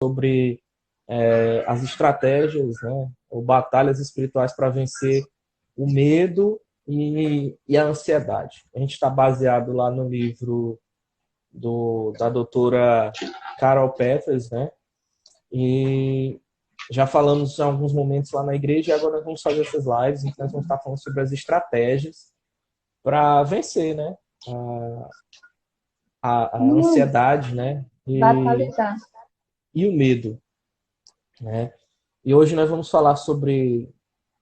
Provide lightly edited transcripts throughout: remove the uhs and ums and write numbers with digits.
sobre as estratégias, né, ou batalhas espirituais para vencer o medo e a ansiedade. A gente está baseado lá no livro da doutora Carol Peters, né? E já falamos em alguns momentos lá na igreja e agora nós vamos fazer essas lives, então nós vamos estar falando sobre as estratégias para vencer, né? A ansiedade, né? Batalhar. E o medo, né? E hoje nós vamos falar sobre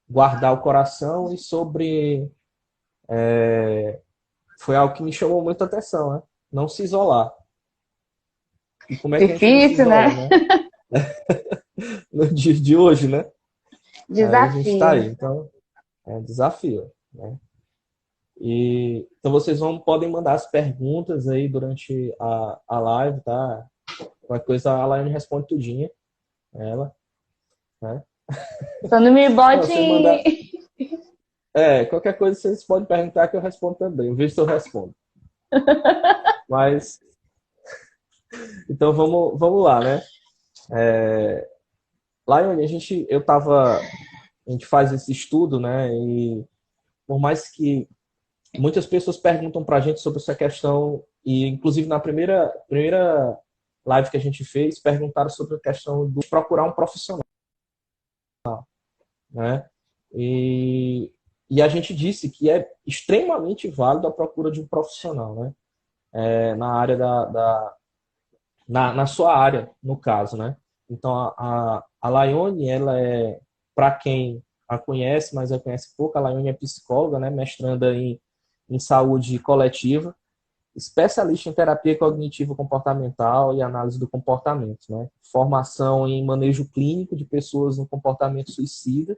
guardar o coração e sobre foi algo que me chamou muita atenção, né? Não se isolar. E como é que a gente não se Difícil, isola, né? né? No dia de hoje, né? Aí a gente está Desafio. aí, então é um desafio, né? E então vocês podem mandar as perguntas aí durante a live, tá? Qualquer coisa a Laiane responde tudinho, ela, né? Só não me Não, bote você manda, em... qualquer coisa vocês podem perguntar que eu respondo também. Eu vejo se eu respondo. Mas então vamos lá, né? Laiane, a gente faz esse estudo, né? E por mais que muitas pessoas perguntam para a gente sobre essa questão, e inclusive na primeira live que a gente fez, perguntaram sobre a questão de procurar um profissional, né? E, e a gente disse que é extremamente válido a procura de um profissional, né? Na área na sua área, no caso, né? Então, a Laione, ela para quem a conhece, mas a conhece pouco, a Laione é psicóloga, né? Mestranda em saúde coletiva, especialista em terapia cognitivo-comportamental e análise do comportamento, né? Formação em manejo clínico de pessoas no comportamento suicida,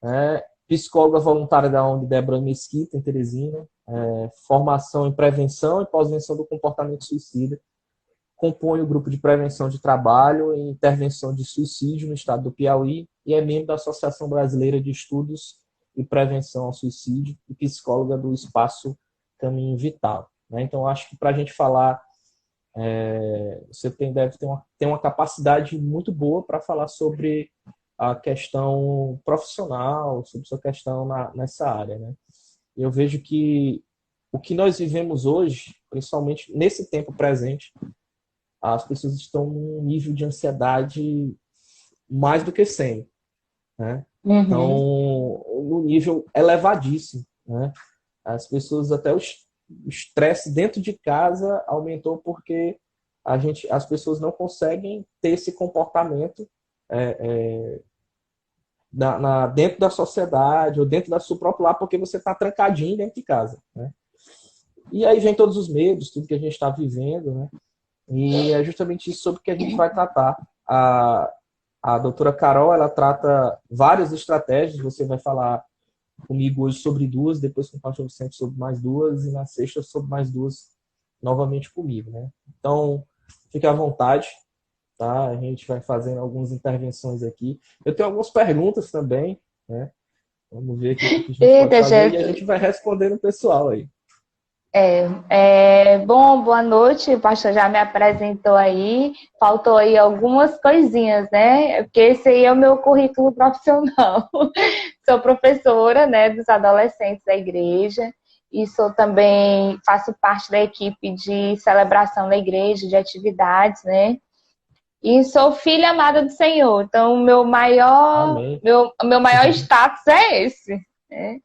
né? Psicóloga voluntária da ONG Débora Mesquita, em Teresina, formação em prevenção e pós-venção do comportamento suicida, compõe o grupo de prevenção de trabalho e intervenção de suicídio no estado do Piauí e é membro da Associação Brasileira de Estudos e Prevenção ao Suicídio e psicóloga do Espaço Caminho Vital, né? Então, acho que para a gente falar, você deve ter uma capacidade muito boa para falar sobre a questão profissional, sobre sua questão nessa área, né? Eu vejo que o que nós vivemos hoje, principalmente nesse tempo presente, as pessoas estão num nível de ansiedade mais do que 100, né? Então, Uhum. no nível elevadíssimo, né? As pessoas até o estresse dentro de casa aumentou porque as pessoas não conseguem ter esse comportamento dentro da sociedade ou dentro da sua própria lar porque você está trancadinho dentro de casa, né? E aí vem todos os medos, tudo que a gente está vivendo, né? E é justamente isso sobre que a gente vai tratar. A doutora Carol, ela trata várias estratégias, você vai falar comigo hoje sobre duas, depois com o pastor Vicente sobre mais duas, e na sexta sobre mais duas, novamente comigo, né? Então, fique à vontade, tá? A gente vai fazendo algumas intervenções aqui. Eu tenho algumas perguntas também, né? Vamos ver aqui o que a gente pode Eita, fazer e a gente Jesus. vai respondendo o pessoal aí. Bom, boa noite. O pastor já me apresentou aí. Faltou aí algumas coisinhas, né? Porque esse aí é o meu currículo profissional. Sou professora, né, dos adolescentes da igreja e sou também, faço parte da equipe de celebração da igreja, de atividades, né? E sou filha amada do Senhor. Então, Amém. meu maior status é esse, né?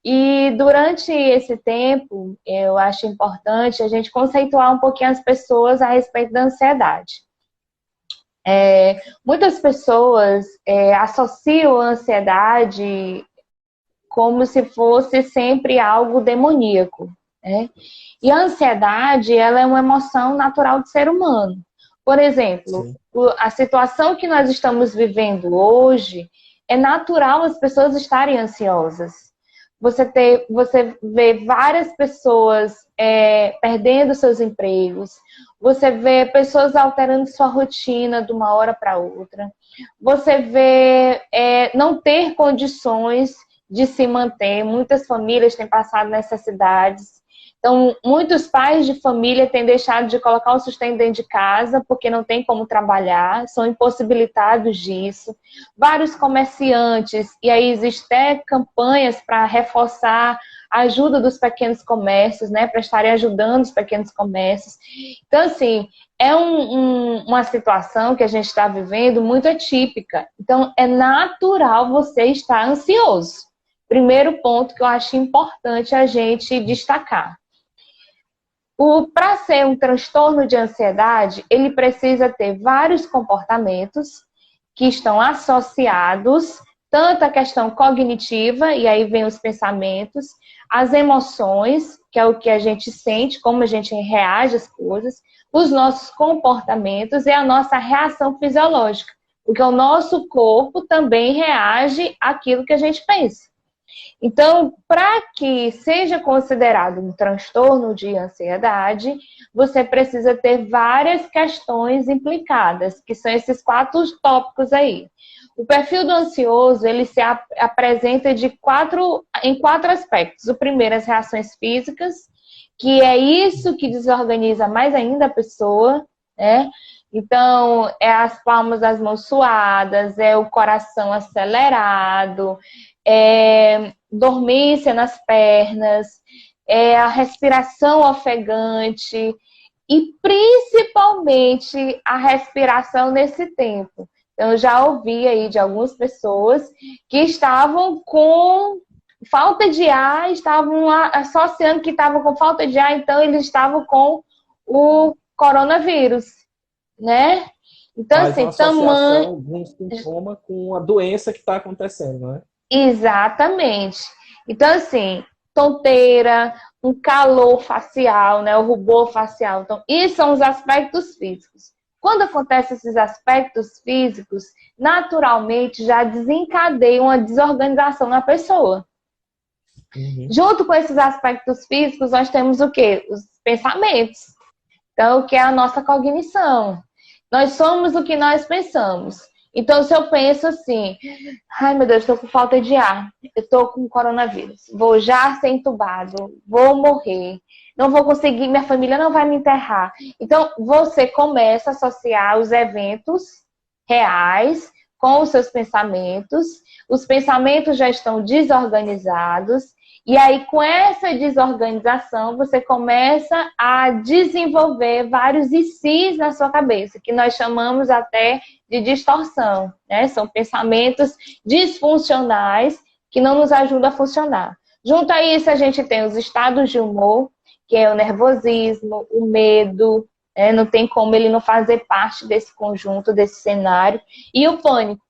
E durante esse tempo, eu acho importante a gente conceituar um pouquinho as pessoas a respeito da ansiedade. Muitas pessoas associam a ansiedade como se fosse sempre algo demoníaco, né? E a ansiedade, ela é uma emoção natural do ser humano. Por exemplo, Sim. a situação que nós estamos vivendo hoje, é natural as pessoas estarem ansiosas. Você vê várias pessoas perdendo seus empregos, você vê pessoas alterando sua rotina de uma hora para outra, você vê não ter condições de se manter, muitas famílias têm passado necessidades. Então, muitos pais de família têm deixado de colocar o sustento dentro de casa porque não tem como trabalhar, são impossibilitados disso. Vários comerciantes, e aí existem até campanhas para reforçar a ajuda dos pequenos comércios, né, para estarem ajudando os pequenos comércios. Então, assim, é uma situação que a gente está vivendo muito atípica. Então, é natural você estar ansioso. Primeiro ponto que eu acho importante a gente destacar. Para ser um transtorno de ansiedade, ele precisa ter vários comportamentos que estão associados, tanto à questão cognitiva, e aí vem os pensamentos, as emoções, que é o que a gente sente, como a gente reage às coisas, os nossos comportamentos e a nossa reação fisiológica, porque o nosso corpo também reage àquilo que a gente pensa. Então, para que seja considerado um transtorno de ansiedade, você precisa ter várias questões implicadas, que são esses 4 tópicos aí. O perfil do ansioso, ele se apresenta em 4 aspectos. O primeiro, as reações físicas, que é isso que desorganiza mais ainda a pessoa, né? Então, é as palmas das mãos suadas, é o coração acelerado, é dormência nas pernas, é a respiração ofegante e principalmente a respiração nesse tempo. Então, eu já ouvi aí de algumas pessoas que estavam com falta de ar, estavam associando que estavam com falta de ar, então eles estavam com o coronavírus, né? Então, Faz assim, uma associação de um sintoma com a doença que está acontecendo, né? Exatamente. Então, assim, tonteira, um calor facial, né? O rubor facial. Então, isso são os aspectos físicos. Quando acontecem esses aspectos físicos, naturalmente já desencadeia uma desorganização na pessoa. Uhum. Junto com esses aspectos físicos, nós temos o quê? Os pensamentos. Então, o que é a nossa cognição? Nós somos o que nós pensamos. Então, se eu penso assim, ai meu Deus, estou com falta de ar, eu estou com coronavírus, vou já ser entubado, vou morrer, não vou conseguir, minha família não vai me enterrar. Então, você começa a associar os eventos reais com os seus pensamentos, os pensamentos já estão desorganizados, e aí, com essa desorganização, você começa a desenvolver vários ICs na sua cabeça, que nós chamamos até de distorção, né? São pensamentos disfuncionais que não nos ajudam a funcionar. Junto a isso, a gente tem os estados de humor, que é o nervosismo, o medo, né? Não tem como ele não fazer parte desse conjunto, desse cenário, e o pânico.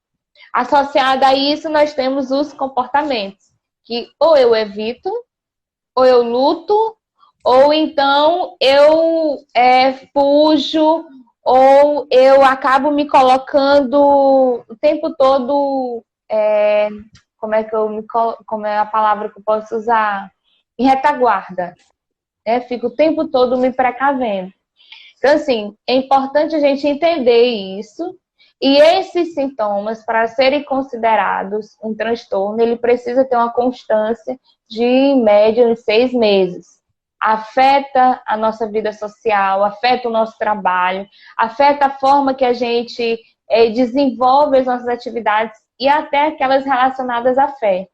Associado a isso, nós temos os comportamentos, que ou eu evito, ou eu luto, ou então eu fujo, ou eu acabo me colocando o tempo todo, como é a palavra que eu posso usar? Em retaguarda. Fico o tempo todo me precavendo. Então, assim, é importante a gente entender isso. E esses sintomas, para serem considerados um transtorno, ele precisa ter uma constância de, em média, uns 6 meses. Afeta a nossa vida social, afeta o nosso trabalho, afeta a forma que a gente desenvolve as nossas atividades e até aquelas relacionadas à fé,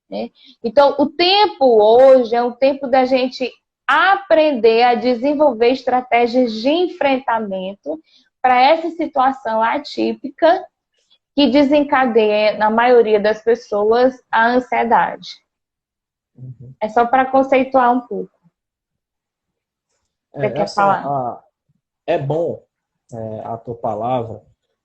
né? Então, o tempo hoje é um tempo da gente aprender a desenvolver estratégias de enfrentamento para essa situação atípica que desencadeia, na maioria das pessoas, a ansiedade. Uhum. É só para conceituar um pouco. Você quer falar? É bom a tua palavra,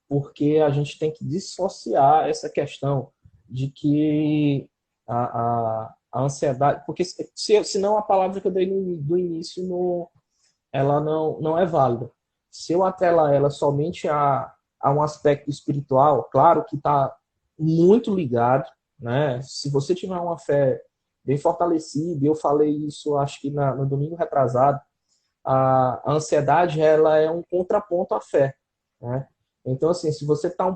porque a gente tem que dissociar essa questão de que a ansiedade, porque senão a palavra que eu dei do início ela não é válida. Se eu atrelar ela somente a um aspecto espiritual, claro que está muito ligado, né? Se você tiver uma fé bem fortalecida, eu falei isso acho que no domingo retrasado, a ansiedade ela é um contraponto à fé, né? Então, assim, se você está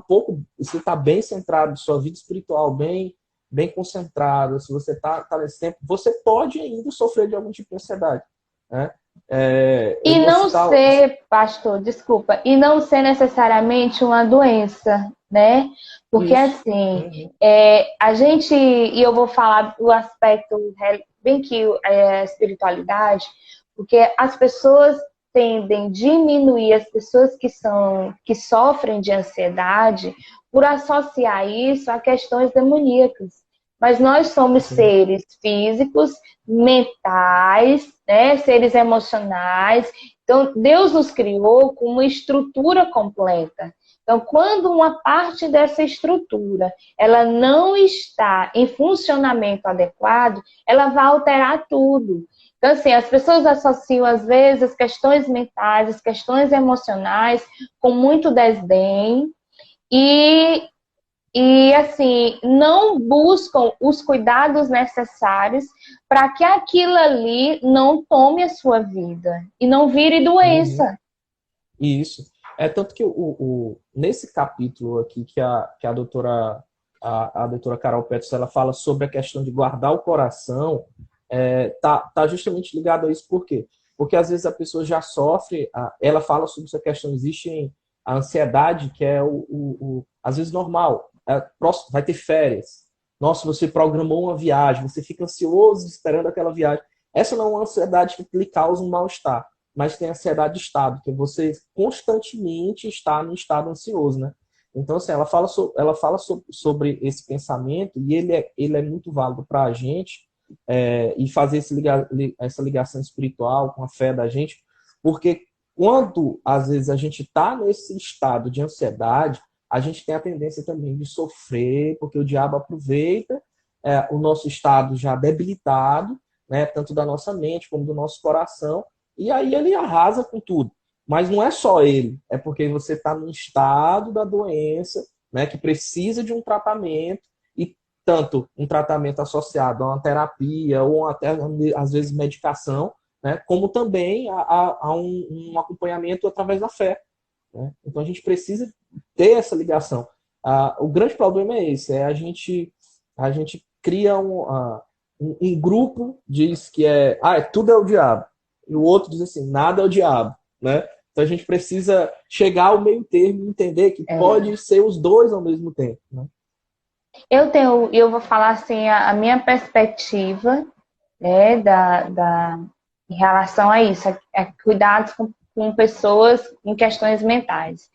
você está bem centrado, sua vida espiritual bem concentrada, se você está nesse tempo, você pode ainda sofrer de algum tipo de ansiedade. né? Eu E vou não citar... ser, pastor, desculpa, e não ser necessariamente uma doença, né? Porque Isso. assim, Uhum. a gente, e eu vou falar do aspecto bem que a espiritualidade, porque as pessoas tendem a diminuir as pessoas que sofrem de ansiedade por associar isso a questões demoníacas. Mas nós somos Sim. seres físicos, mentais, né, seres emocionais. Então, Deus nos criou com uma estrutura completa. Então, quando uma parte dessa estrutura ela não está em funcionamento adequado, ela vai alterar tudo. Então, assim, as pessoas associam, às vezes, as questões mentais, as questões emocionais com muito desdém e assim, não buscam os cuidados necessários para que aquilo ali não tome a sua vida e não vire Uhum. doença. Isso. É tanto que nesse capítulo aqui que a doutora Carol Peters ela fala sobre a questão de guardar o coração, tá justamente ligado a isso. Por quê? Porque às vezes a pessoa já sofre, ela fala sobre essa questão, existe a ansiedade, que é às vezes normal. Próximo, vai ter férias. Nossa, você programou uma viagem, você fica ansioso esperando aquela viagem. Essa não é uma ansiedade que lhe causa um mal-estar, mas tem ansiedade de estado, que você constantemente está no estado ansioso, né? Então, assim, ela fala sobre esse pensamento e ele é muito válido para a gente, e fazer essa ligação espiritual com a fé da gente, porque quando, às vezes, a gente está nesse estado de ansiedade, a gente tem a tendência também de sofrer, porque o diabo aproveita o nosso estado já debilitado, né, tanto da nossa mente como do nosso coração, e aí ele arrasa com tudo. Mas não é só ele, é porque você está no estado da doença, né, que precisa de um tratamento, e tanto um tratamento associado a uma terapia, ou até, às vezes, medicação, né, como também a um acompanhamento através da fé. Né? Então a gente precisa ter essa ligação. O grande problema é esse, a gente cria um grupo, diz que tudo é o diabo, e o outro diz assim, nada é o diabo, né? Então a gente precisa chegar ao meio termo e entender que pode ser os dois ao mesmo tempo, né? Eu vou falar assim, a minha perspectiva, né, em relação a isso, a cuidados com pessoas em questões mentais.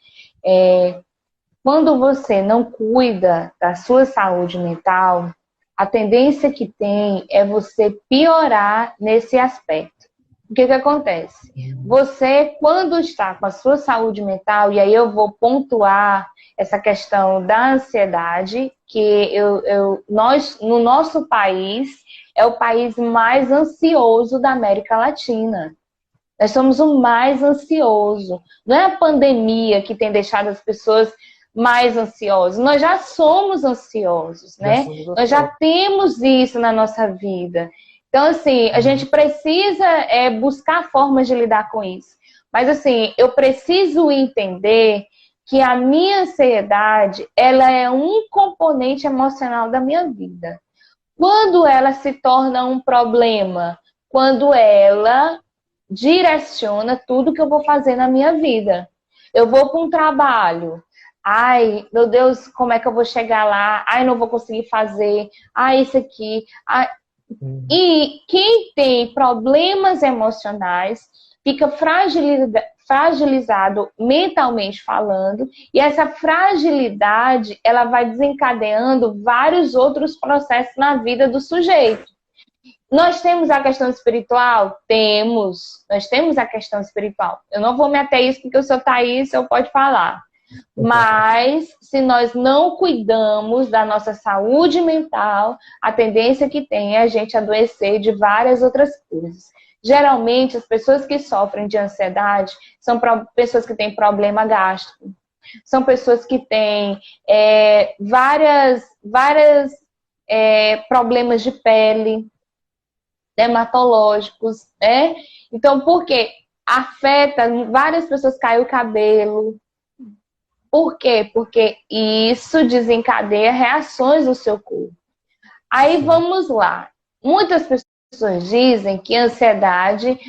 Quando você não cuida da sua saúde mental, a tendência que tem é você piorar nesse aspecto. O que acontece? Você, quando está com a sua saúde mental, e aí eu vou pontuar essa questão da ansiedade, que nós, no nosso país, é o país mais ansioso da América Latina. Nós somos o mais ansioso. Não é a pandemia que tem deixado as pessoas mais ansiosas. Nós já somos ansiosos, né? Nós já temos isso na nossa vida. Então, assim, a gente precisa buscar formas de lidar com isso. Mas, assim, eu preciso entender que a minha ansiedade, ela é um componente emocional da minha vida. Quando ela se torna um problema, quando ela direciona tudo que eu vou fazer na minha vida. Eu vou para um trabalho. Ai, meu Deus, como é que eu vou chegar lá? Ai, não vou conseguir fazer. Ai, isso aqui. Ai. E quem tem problemas emocionais fica fragilizado mentalmente falando, e essa fragilidade ela vai desencadeando vários outros processos na vida do sujeito. Nós temos a questão espiritual? Temos. Nós temos a questão espiritual. Eu não vou me ater a isso porque o senhor está aí, o senhor pode falar. Mas, se nós não cuidamos da nossa saúde mental, a tendência que tem é a gente adoecer de várias outras coisas. Geralmente, as pessoas que sofrem de ansiedade são pessoas que têm problema gástrico. São pessoas que têm várias problemas de pele, dermatológicos, né? Então, por quê? Afeta, várias pessoas caem o cabelo. Por quê? Porque isso desencadeia reações no seu corpo. Aí vamos lá. Muitas pessoas dizem que a ansiedade,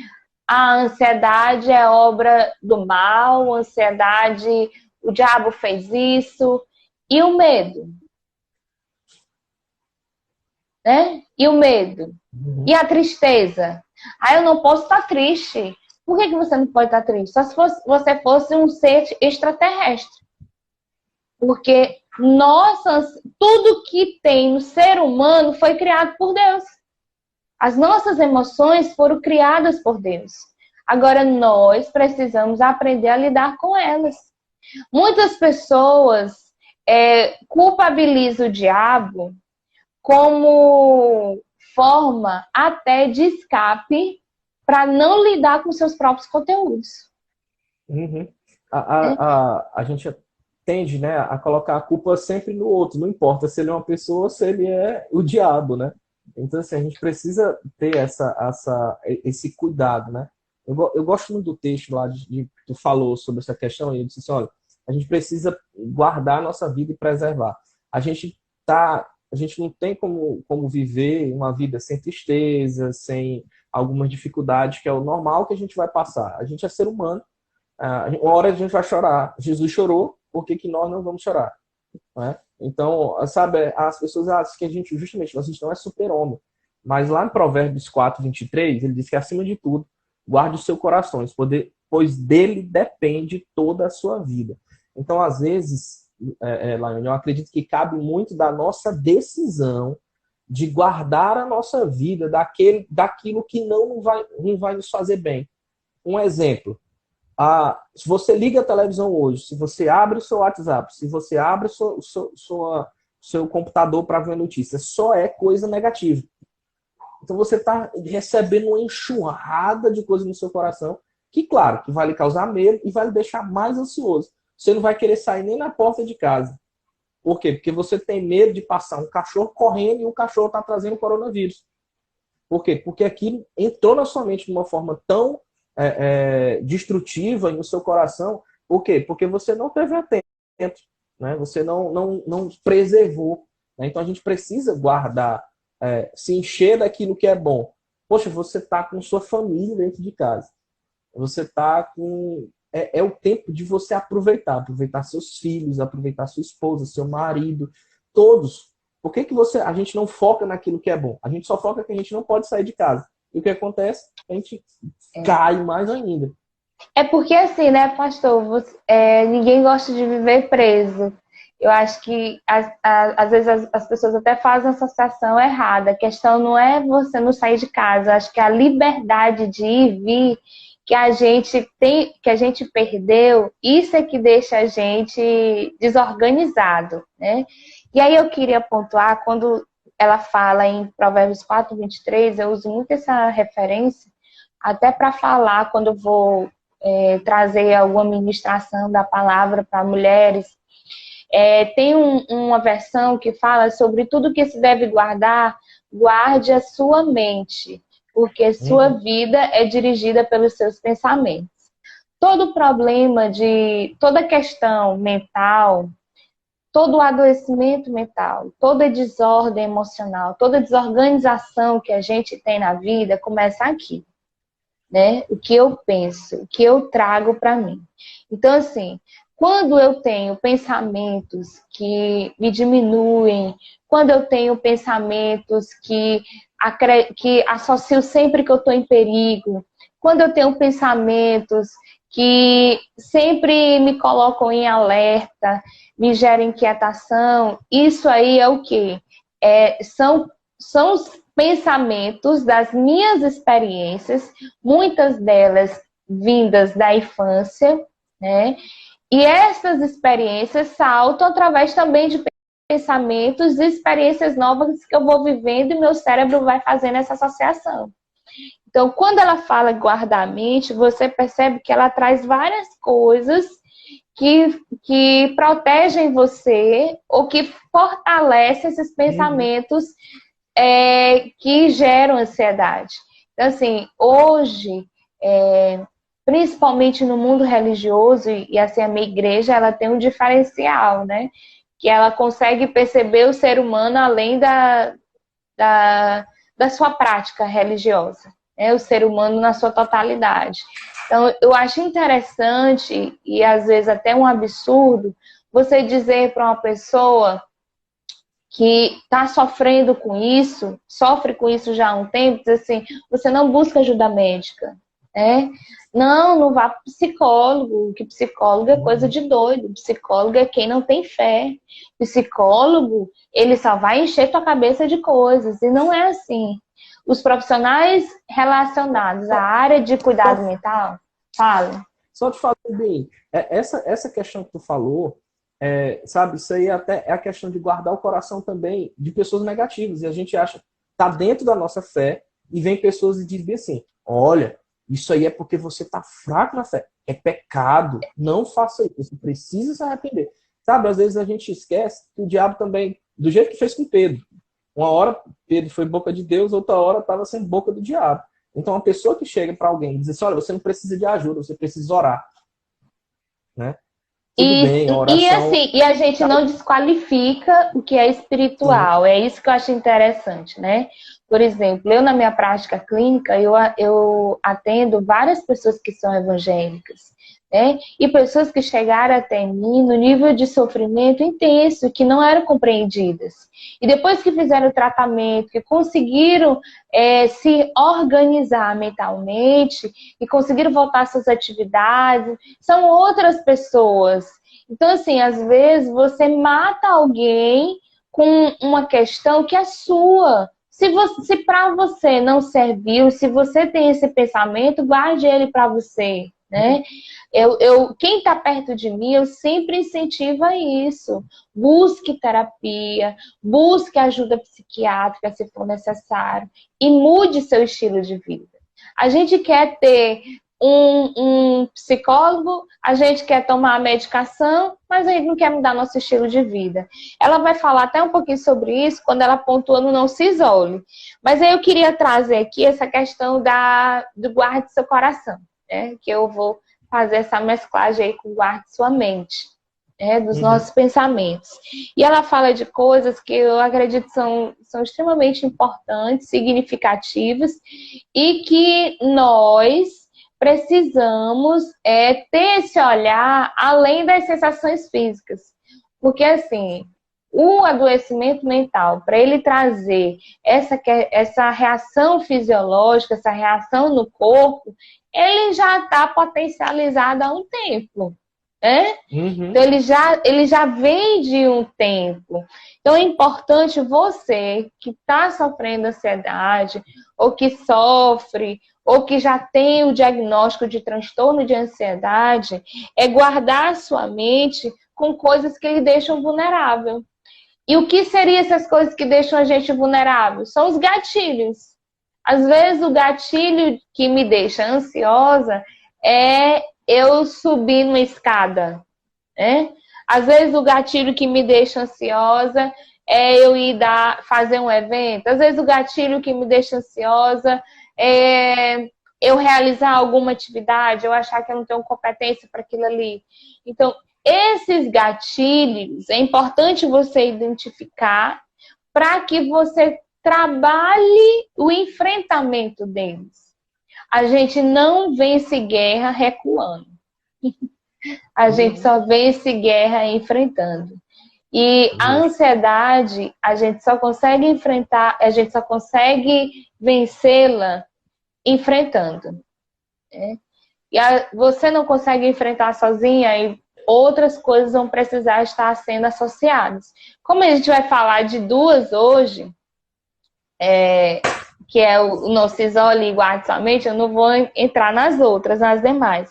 a ansiedade é obra do mal, a ansiedade, o diabo fez isso. E o medo? Né? E o medo? E a tristeza? Ah, eu não posso estar triste. Por que você não pode estar triste? Só se você fosse um ser extraterrestre. Porque tudo que tem no ser humano foi criado por Deus. As nossas emoções foram criadas por Deus. Agora nós precisamos aprender a lidar com elas. Muitas pessoas culpabilizam o diabo como forma até de escape para não lidar com seus próprios conteúdos. Uhum. A gente tende, né, a colocar a culpa sempre no outro, não importa se ele é uma pessoa ou se ele é o diabo, né? Então, assim, a gente precisa ter esse cuidado, né? Eu gosto muito do texto lá que tu falou sobre essa questão, e ele disse assim, olha, a gente precisa guardar a nossa vida e preservar. A gente não tem como viver uma vida sem tristeza, sem algumas dificuldades, que é o normal que a gente vai passar. A gente é ser humano, uma hora a gente vai chorar. Jesus chorou, por que nós não vamos chorar? Né? Então, sabe, as pessoas acham que a gente não é super-homem. Mas lá em Provérbios 4:23, ele diz que, acima de tudo, guarde o seu coração, pois dele depende toda a sua vida. Então, às vezes, Laiane, eu acredito que cabe muito da nossa decisão de guardar a nossa vida daquilo que não vai nos fazer bem. Um exemplo. Se você liga a televisão hoje, se você abre o seu WhatsApp, se você abre o seu computador para ver notícias, só é coisa negativa. Então você está recebendo uma enxurrada de coisas no seu coração, que claro, que vai lhe causar medo e vai lhe deixar mais ansioso. Você não vai querer sair nem na porta de casa. Por quê? Porque você tem medo de passar um cachorro correndo e o cachorro está trazendo coronavírus. Por quê? Porque aquilo entrou na sua mente de uma forma tão destrutiva no seu coração. Por quê? Porque você não teve atento, né? Você não preservou. Né? Então a gente precisa guardar, se encher daquilo que é bom. Poxa, você está com sua família dentro de casa. Você está com... É o tempo de você aproveitar seus filhos, aproveitar sua esposa, seu marido, todos. Por que a gente não foca naquilo que é bom? A gente só foca que a gente não pode sair de casa. E o que acontece? A gente cai mais ainda. É porque assim, né, pastor, ninguém gosta de viver preso. Eu acho que às vezes as pessoas até fazem a associação errada. A questão não é você não sair de casa. Eu acho que a liberdade de ir e vir que a gente perdeu, isso é que deixa a gente desorganizado, né? E aí eu queria pontuar, quando ela fala em Provérbios 4:23, eu uso muito essa referência, até para falar quando eu vou trazer alguma ministração da palavra para mulheres. Tem uma versão que fala sobre tudo que se deve guardar, guarde a sua mente, porque sua vida é dirigida pelos seus pensamentos. Todo problema toda questão mental, todo adoecimento mental, toda desordem emocional, toda desorganização que a gente tem na vida começa aqui, né? O que eu penso, o que eu trago para mim. Então, assim, quando eu tenho pensamentos que me diminuem, quando eu tenho pensamentos que associo sempre que eu estou em perigo, quando eu tenho pensamentos que sempre me colocam em alerta, me geram inquietação, isso aí é o quê? São os pensamentos das minhas experiências, muitas delas vindas da infância, né? E essas experiências saltam através também de pensamentos e experiências novas que eu vou vivendo e meu cérebro vai fazendo essa associação. Então, quando ela fala guardar a mente, você percebe que ela traz várias coisas que protegem você ou que fortalecem esses pensamentos que geram ansiedade. Então, assim, hoje, principalmente no mundo religioso, e assim, a minha igreja, ela tem um diferencial, né? Que ela consegue perceber o ser humano além da sua prática religiosa. né? O ser humano na sua totalidade. Então, eu acho interessante e às vezes até um absurdo você dizer para uma pessoa que está sofrendo com isso, sofre com isso já há um tempo, diz assim, você não busca ajuda médica, né? Não, não vá para psicólogo, que psicólogo é coisa de doido, psicólogo é quem não tem fé, psicólogo, ele só vai encher tua cabeça de coisas, e não é assim. Os profissionais relacionados à área de cuidado mental, falam. Só te falar bem, essa questão que tu falou, sabe, isso aí até é a questão de guardar o coração também de pessoas negativas. E a gente acha, tá dentro da nossa fé, e vem pessoas e dizem assim, olha, isso aí é porque você tá fraco na fé. É pecado. Não faça isso. Você precisa se arrepender. Sabe, às vezes a gente esquece que o diabo também, do jeito que fez com Pedro. Uma hora Pedro foi boca de Deus, outra hora estava sendo boca do diabo. Então, uma pessoa que chega para alguém e diz assim, olha, você não precisa de ajuda, você precisa orar. Né? Tudo bem, a oração... E assim, e a gente não desqualifica o que é espiritual. Sim. É isso que eu acho interessante, né? Por exemplo, eu na minha prática clínica, eu atendo várias pessoas que são evangélicas, né? E pessoas que chegaram até mim no nível de sofrimento intenso, que não eram compreendidas. E depois que fizeram o tratamento, que conseguiram se organizar mentalmente e conseguiram voltar às suas atividades, são outras pessoas. Então, assim, às vezes você mata alguém com uma questão que é sua. Se para você não serviu, se você tem esse pensamento, guarde ele para você, né? Quem está perto de mim, eu sempre incentivo a isso. Busque terapia, busque ajuda psiquiátrica se for necessário e mude seu estilo de vida. A gente quer ter um psicólogo, a gente quer tomar a medicação, mas a gente não quer mudar nosso estilo de vida. Ela vai falar até um pouquinho sobre isso quando ela pontua no Não Se Isole. Mas aí eu queria trazer aqui essa questão do guarde seu coração, né? Que eu vou fazer essa mesclagem aí com guarde sua mente, né? Dos nossos pensamentos. E ela fala de coisas que eu acredito são extremamente importantes, significativas, e que nós precisamos ter esse olhar além das sensações físicas. Porque, assim, o adoecimento mental, para ele trazer essa reação fisiológica, essa reação no corpo, ele já está potencializado há um tempo. Né? Então, ele já vem de um tempo. Então, é importante você que está sofrendo ansiedade, ou que sofre, ou que já tem o diagnóstico de transtorno de ansiedade, guardar a sua mente com coisas que lhe deixam vulnerável. E o que seriam essas coisas que deixam a gente vulnerável? São os gatilhos. Às vezes, o gatilho que me deixa ansiosa é eu subir numa escada, né? Às vezes, o gatilho que me deixa ansiosa é eu ir fazer um evento. Às vezes, o gatilho que me deixa ansiosa é eu realizar alguma atividade, eu achar que eu não tenho competência para aquilo ali. Então, esses gatilhos, é importante você identificar para que você trabalhe o enfrentamento deles. A gente não vence guerra recuando. A gente só vence guerra enfrentando. E a ansiedade, a gente só consegue enfrentar, a gente só consegue vencê-la enfrentando. Né? E você não consegue enfrentar sozinha e outras coisas vão precisar estar sendo associadas. Como a gente vai falar de duas hoje, que é o Não Se Isole e Guarde Sua Mente, eu não vou entrar nas outras, nas demais.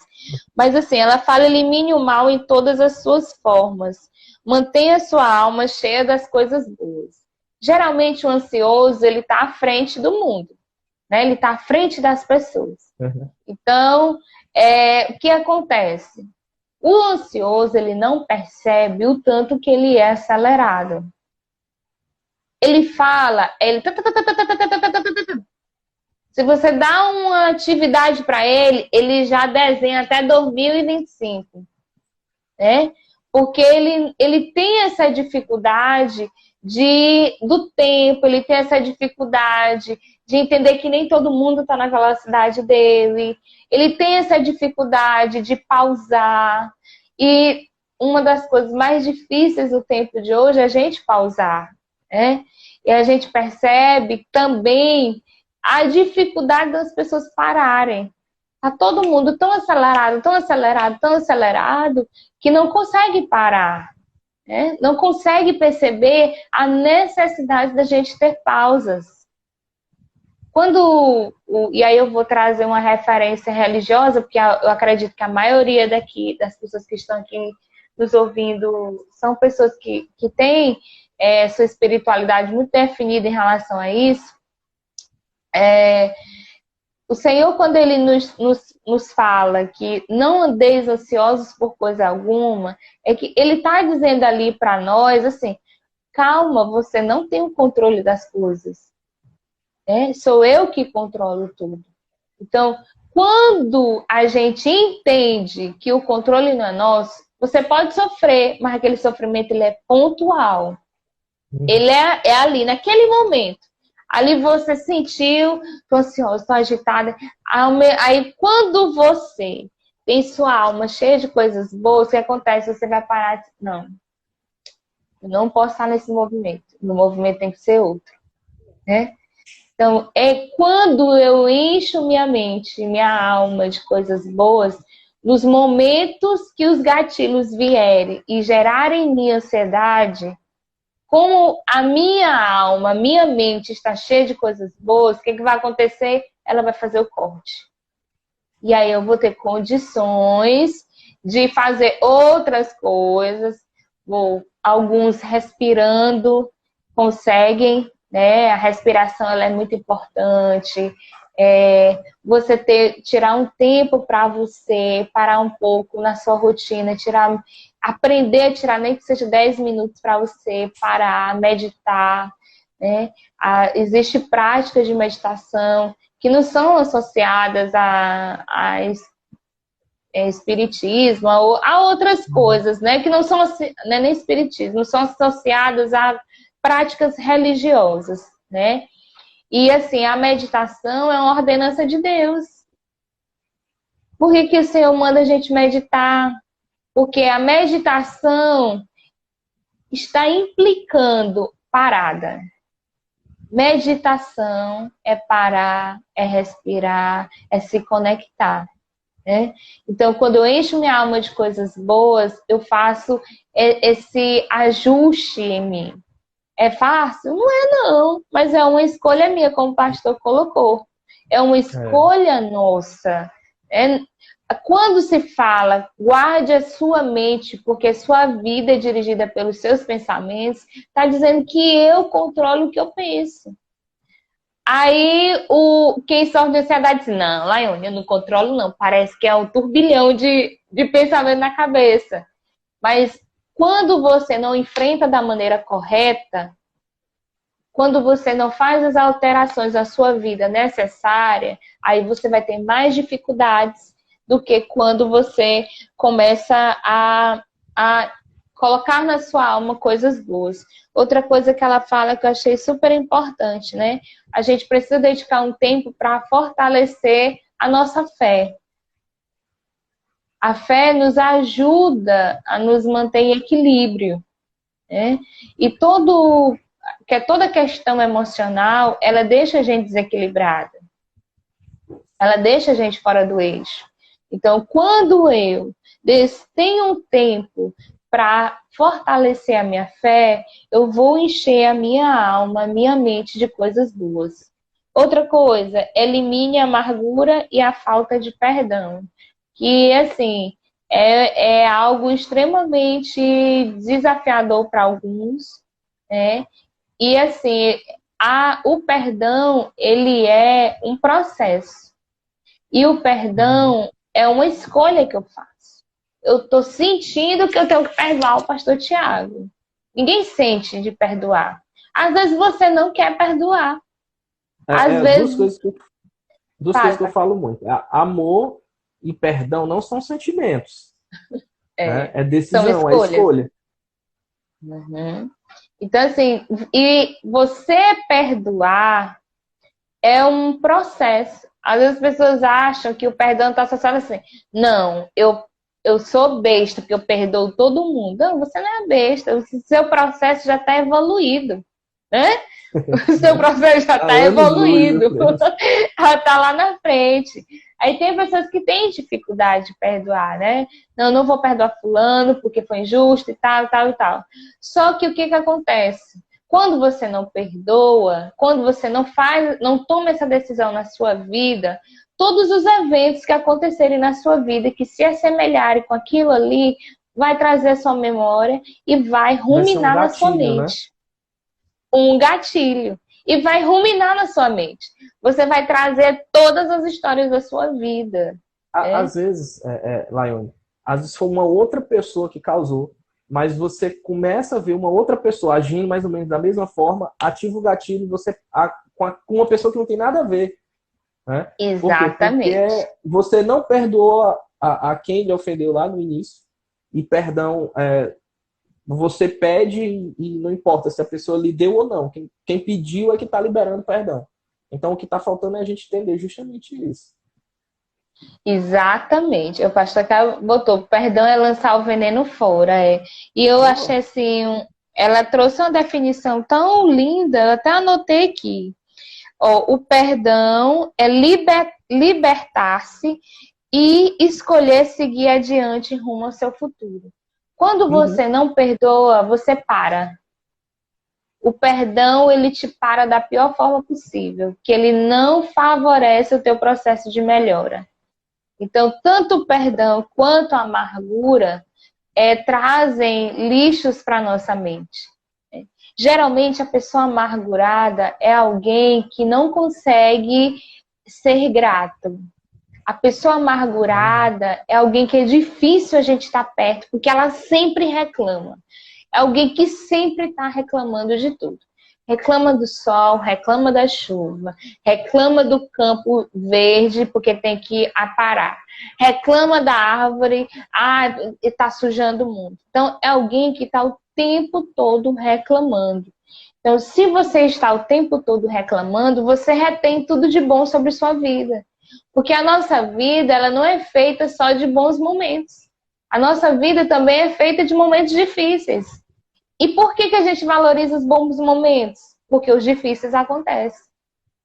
Mas assim, ela fala, elimine o mal em todas as suas formas. Mantenha sua alma cheia das coisas boas. Geralmente o ansioso, ele está à frente do mundo. Né? Ele está à frente das pessoas. Então, o que acontece? O ansioso, ele não percebe o tanto que ele é acelerado. Ele fala, se você dá uma atividade para ele, ele já desenha até 2025. Né? Porque ele tem essa dificuldade do tempo, ele tem essa dificuldade de entender que nem todo mundo está na velocidade dele, ele tem essa dificuldade de pausar. E uma das coisas mais difíceis do tempo de hoje é a gente pausar, né? E a gente percebe também a dificuldade das pessoas pararem. Tá todo mundo tão acelerado, tão acelerado, tão acelerado, que não consegue parar, né? Não consegue perceber a necessidade da gente ter pausas. E aí eu vou trazer uma referência religiosa, porque eu acredito que a maioria daqui, das pessoas que estão aqui nos ouvindo, são pessoas que têm sua espiritualidade muito definida em relação a isso. O Senhor, quando Ele nos fala que não andeis ansiosos por coisa alguma, é que Ele está dizendo ali para nós, assim, calma, você não tem o controle das coisas. Sou eu que controlo tudo. Então, quando a gente entende que o controle não é nosso, você pode sofrer, mas aquele sofrimento ele é pontual. Ele é ali, naquele momento. Ali você sentiu, tô ansiosa, tô agitada. Aí quando você tem sua alma cheia de coisas boas, o que acontece? Você vai parar de... Não, eu não posso estar nesse movimento. O movimento tem que ser outro, né? Então, é quando eu encho minha mente, minha alma de coisas boas, nos momentos que os gatilhos vierem e gerarem em mim ansiedade, como a minha alma, a minha mente está cheia de coisas boas, o que vai acontecer? Ela vai fazer o corte. E aí eu vou ter condições de fazer outras coisas. Alguns respirando conseguem, né? A respiração ela é muito importante. Você tirar um tempo para você, parar um pouco na sua rotina, aprender a tirar nem que seja 10 minutos para você parar, meditar, né? Existem práticas de meditação que não são associadas a espiritismo, a outras coisas, né? Que não são né, nem espiritismo, são associadas a práticas religiosas, né? E assim, a meditação é uma ordenança de Deus. Por que o Senhor manda a gente meditar? Porque a meditação está implicando parada. Meditação é parar, é respirar, é se conectar, né? Então, quando eu encho minha alma de coisas boas, eu faço esse ajuste em mim. É fácil? Não é não, mas é uma escolha minha, como o pastor colocou. É uma escolha nossa. Quando se fala, guarde a sua mente, porque sua vida é dirigida pelos seus pensamentos, está dizendo que eu controlo o que eu penso. Aí, quem sofre de ansiedade diz, não, Laiane, eu não controlo não, parece que é um turbilhão de pensamento na cabeça. Mas quando você não enfrenta da maneira correta, quando você não faz as alterações à sua vida necessária, aí você vai ter mais dificuldades do que quando você começa a colocar na sua alma coisas boas. Outra coisa que ela fala que eu achei super importante, né? A gente precisa dedicar um tempo para fortalecer a nossa fé. A fé nos ajuda a nos manter em equilíbrio, né? E toda questão emocional, ela deixa a gente desequilibrada. Ela deixa a gente fora do eixo. Então, quando eu tenho um tempo para fortalecer a minha fé, eu vou encher a minha alma, a minha mente de coisas boas. Outra coisa, elimine a amargura e a falta de perdão. Que, assim, é algo extremamente desafiador para alguns, né? E, assim, o perdão, ele é um processo. E o perdão é uma escolha que eu faço. Eu estou sentindo que eu tenho que perdoar o pastor Tiago. Ninguém sente de perdoar. Às vezes você não quer perdoar. Às vezes... Duas coisas que eu falo muito. Amor e perdão não são sentimentos. né? É São decisão, é escolhas. escolha. Uhum. Então, assim, e você perdoar é um processo. Às vezes as pessoas acham que o perdão está associado assim. Não, eu sou besta porque eu perdoo todo mundo. Não, você não é besta. O seu processo já está evoluído, né? O seu processo já Há está anos-luz na evoluído. frente. Já está lá na frente. Aí tem pessoas que têm dificuldade de perdoar, né? Não, eu não vou perdoar fulano porque foi injusto e tal, tal e tal. Só que o que acontece? Quando você não perdoa, quando você não faz, não toma essa decisão na sua vida, todos os eventos que acontecerem na sua vida que se assemelharem com aquilo ali, vai trazer a sua memória e vai Vai ser um ruminar na sua gatilho, né? mente. Um gatilho. E vai ruminar na sua mente. Você vai trazer todas as histórias da sua vida. Às vezes, Laiane, às vezes foi uma outra pessoa que causou, mas você começa a ver uma outra pessoa agindo mais ou menos da mesma forma, ativa o gatilho com uma pessoa que não tem nada a ver. Né? Por quê? Porque Exatamente. você não perdoa a quem lhe ofendeu lá no início, e perdão, você pede e não importa se a pessoa lhe deu ou não. Quem pediu é que está liberando perdão. Então o que está faltando é a gente entender justamente isso. Exatamente. O pastor Caio botou, perdão é lançar o veneno fora. E eu achei assim, ela trouxe uma definição tão linda, eu até anotei aqui. Ó, o perdão é libertar-se e escolher seguir adiante rumo ao seu futuro. Quando Uhum. você não perdoa, você para. O perdão, ele te para da pior forma possível, que ele não favorece o teu processo de melhora. Então, tanto o perdão quanto a amargura trazem lixos para a nossa mente. Geralmente, a pessoa amargurada é alguém que não consegue ser grato. A pessoa amargurada é alguém que é difícil a gente estar perto, porque ela sempre reclama. É alguém que sempre está reclamando de tudo. Reclama do sol, reclama da chuva, reclama do campo verde porque tem que aparar. Reclama da árvore, está sujando o mundo. Então, é alguém que está o tempo todo reclamando. Então, se você está o tempo todo reclamando, você retém tudo de bom sobre sua vida. Porque a nossa vida, ela não é feita só de bons momentos. A nossa vida também é feita de momentos difíceis. E por que a gente valoriza os bons momentos? Porque os difíceis acontecem.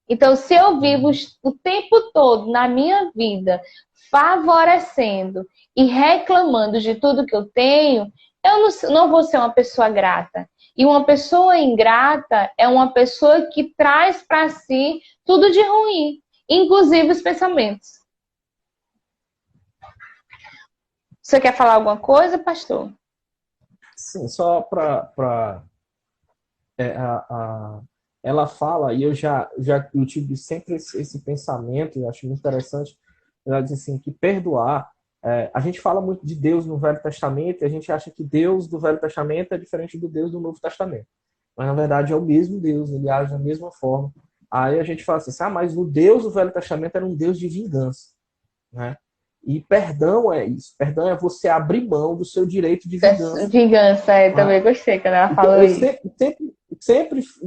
Então, se eu vivo o tempo todo na minha vida favorecendo e reclamando de tudo que eu tenho, eu não vou ser uma pessoa grata. E uma pessoa ingrata é uma pessoa que traz para si tudo de ruim, inclusive os pensamentos. Você quer falar alguma coisa, pastor? Sim, só ela fala, e eu tive sempre esse pensamento, eu acho muito interessante, ela diz assim, que perdoar, a gente fala muito de Deus no Velho Testamento, e a gente acha que Deus do Velho Testamento é diferente do Deus do Novo Testamento. Mas, na verdade, é o mesmo Deus, ele age da mesma forma. Aí a gente fala assim, mas o Deus do Velho Testamento era um Deus de vingança, né? E perdão é isso. Perdão é você abrir mão do seu direito de vingança. Vingança, eu também gostei quando ela falou Eu isso.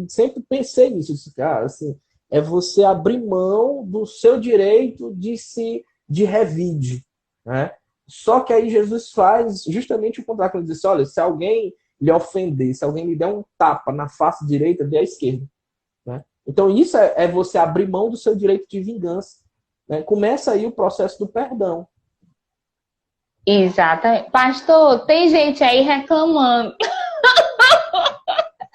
sempre pensei nisso, cara, assim, é você abrir mão do seu direito de revide, né? Só que aí Jesus faz justamente o contrário, quando ele diz, olha, se alguém lhe ofender, se alguém lhe der um tapa na face direita, dê à esquerda, né? Então isso é você abrir mão do seu direito de vingança, né? Começa aí o processo do perdão. Exatamente. Pastor, tem gente aí reclamando.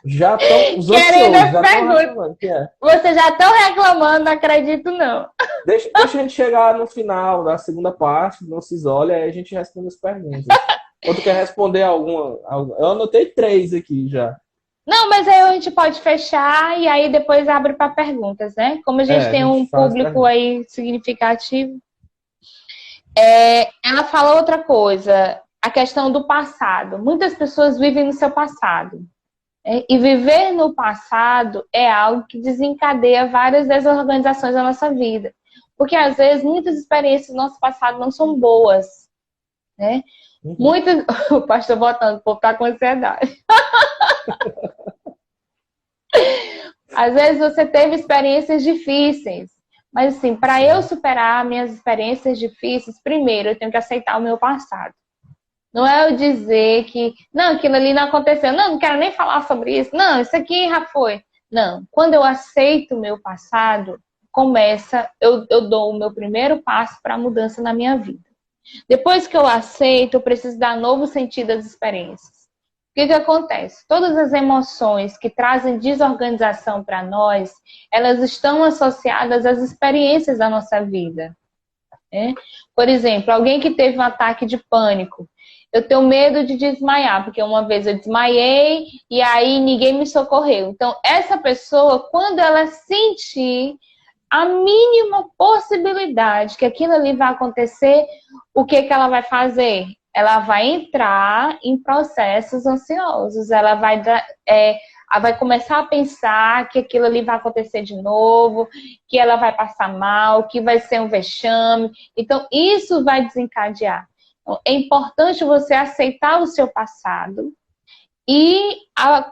Já estão, os Querendo ansiosos, as já estão perguntas. reclamando, que é. Vocês já estão reclamando, não acredito não. Deixa a gente chegar no final da segunda parte, não se isole, aí a gente responde as perguntas. Ou tu quer responder alguma? Eu anotei 3 aqui já. Não, mas aí a gente pode fechar e aí depois abre para perguntas, né? Como a gente A tem gente um faz público perguntas. aí significativo. Ela fala outra coisa, a questão do passado. Muitas pessoas vivem no seu passado. E viver no passado é algo que desencadeia várias desorganizações da nossa vida. Porque, às vezes, muitas experiências do nosso passado não são boas, né? Uhum. Muito, o pastor botando, o povo tá com ansiedade. Às vezes você teve experiências difíceis, mas assim, para eu Sim. superar minhas experiências difíceis, primeiro eu tenho que aceitar o meu passado. Não é eu dizer que, não, aquilo ali não aconteceu, não, não quero nem falar sobre isso, não, isso aqui já foi. Não, quando eu aceito o meu passado, eu dou o meu primeiro passo para a mudança na minha vida. Depois que eu aceito, eu preciso dar novo sentido às experiências. O que acontece? Todas as emoções que trazem desorganização para nós, elas estão associadas às experiências da nossa vida. Né? Por exemplo, alguém que teve um ataque de pânico. Eu tenho medo de desmaiar, porque uma vez eu desmaiei e aí ninguém me socorreu. Então, essa pessoa, quando ela sentir a mínima possibilidade que aquilo ali vai acontecer, o que ela vai fazer? Ela vai entrar em processos ansiosos, ela vai começar a pensar que aquilo ali vai acontecer de novo, que ela vai passar mal, que vai ser um vexame. Então, isso vai desencadear. Então, é importante você aceitar o seu passado e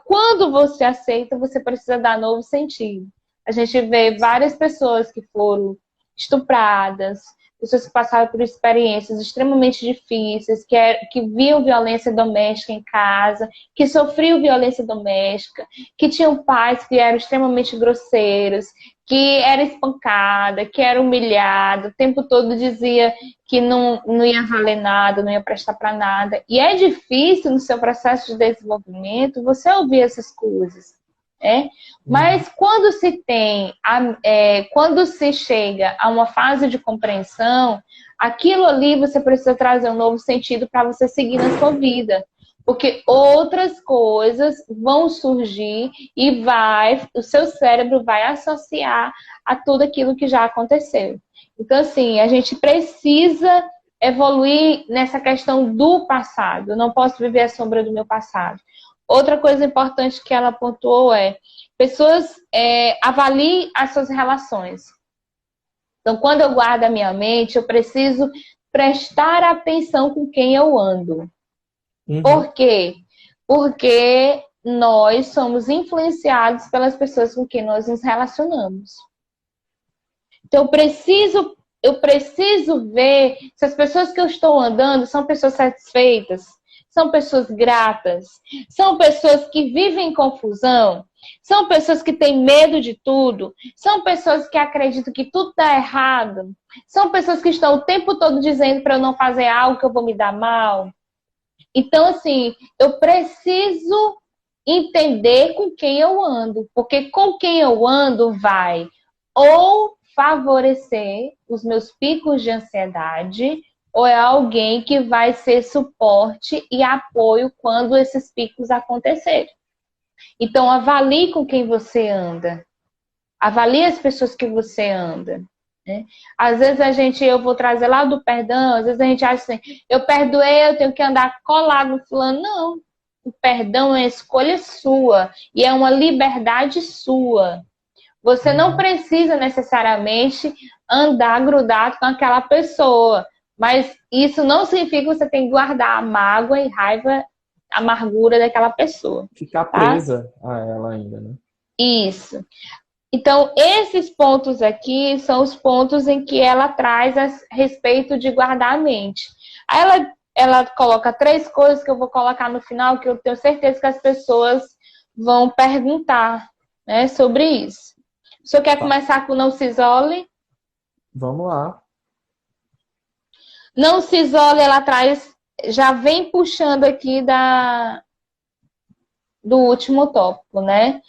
quando você aceita, você precisa dar novo sentido. A gente vê várias pessoas que foram estupradas, pessoas que passaram por experiências extremamente difíceis, que viam violência doméstica em casa, que sofriam violência doméstica, que tinham pais que eram extremamente grosseiros, que era espancada, que era humilhada, o tempo todo dizia que não ia valer nada, não ia prestar para nada. E é difícil no seu processo de desenvolvimento você ouvir essas coisas. Mas Uhum. quando se chega a uma fase de compreensão, aquilo ali você precisa trazer um novo sentido para você seguir na sua vida. Porque outras coisas vão surgir e o seu cérebro vai associar a tudo aquilo que já aconteceu. Então, assim, a gente precisa evoluir nessa questão do passado. Eu não posso viver à sombra do meu passado. Outra coisa importante que ela pontuou pessoas avaliem as suas relações. Então, quando eu guardo a minha mente, eu preciso prestar atenção com quem eu ando. Uhum. Por quê? Porque nós somos influenciados pelas pessoas com quem nós nos relacionamos. Então, eu preciso ver se as pessoas que eu estou andando são pessoas satisfeitas, são pessoas gratas, são pessoas que vivem em confusão, são pessoas que têm medo de tudo, são pessoas que acreditam que tudo está errado, são pessoas que estão o tempo todo dizendo para eu não fazer algo que eu vou me dar mal. Então, assim, eu preciso entender com quem eu ando, porque com quem eu ando vai ou favorecer os meus picos de ansiedade, ou é alguém que vai ser suporte e apoio quando esses picos acontecerem. Então, avalie com quem você anda. Avalie as pessoas que você anda. Né? Às vezes eu vou trazer lá do perdão, às vezes a gente acha assim, eu perdoei, eu tenho que andar colado no fulano. Não. O perdão é escolha sua e é uma liberdade sua. Você não Uhum. precisa necessariamente andar grudado com aquela pessoa, mas isso não significa que você tem que guardar a mágoa e raiva, a amargura daquela pessoa, Ficar tá? presa a ela ainda, né? Isso. Então, esses pontos aqui são os pontos em que ela traz a respeito de guardar a mente. Aí ela coloca 3 coisas que eu vou colocar no final, que eu tenho certeza que as pessoas vão perguntar, né, sobre isso. O senhor quer Tá. começar com não se isole? Vamos lá. Não se isole, ela traz, já vem puxando aqui do último tópico, né?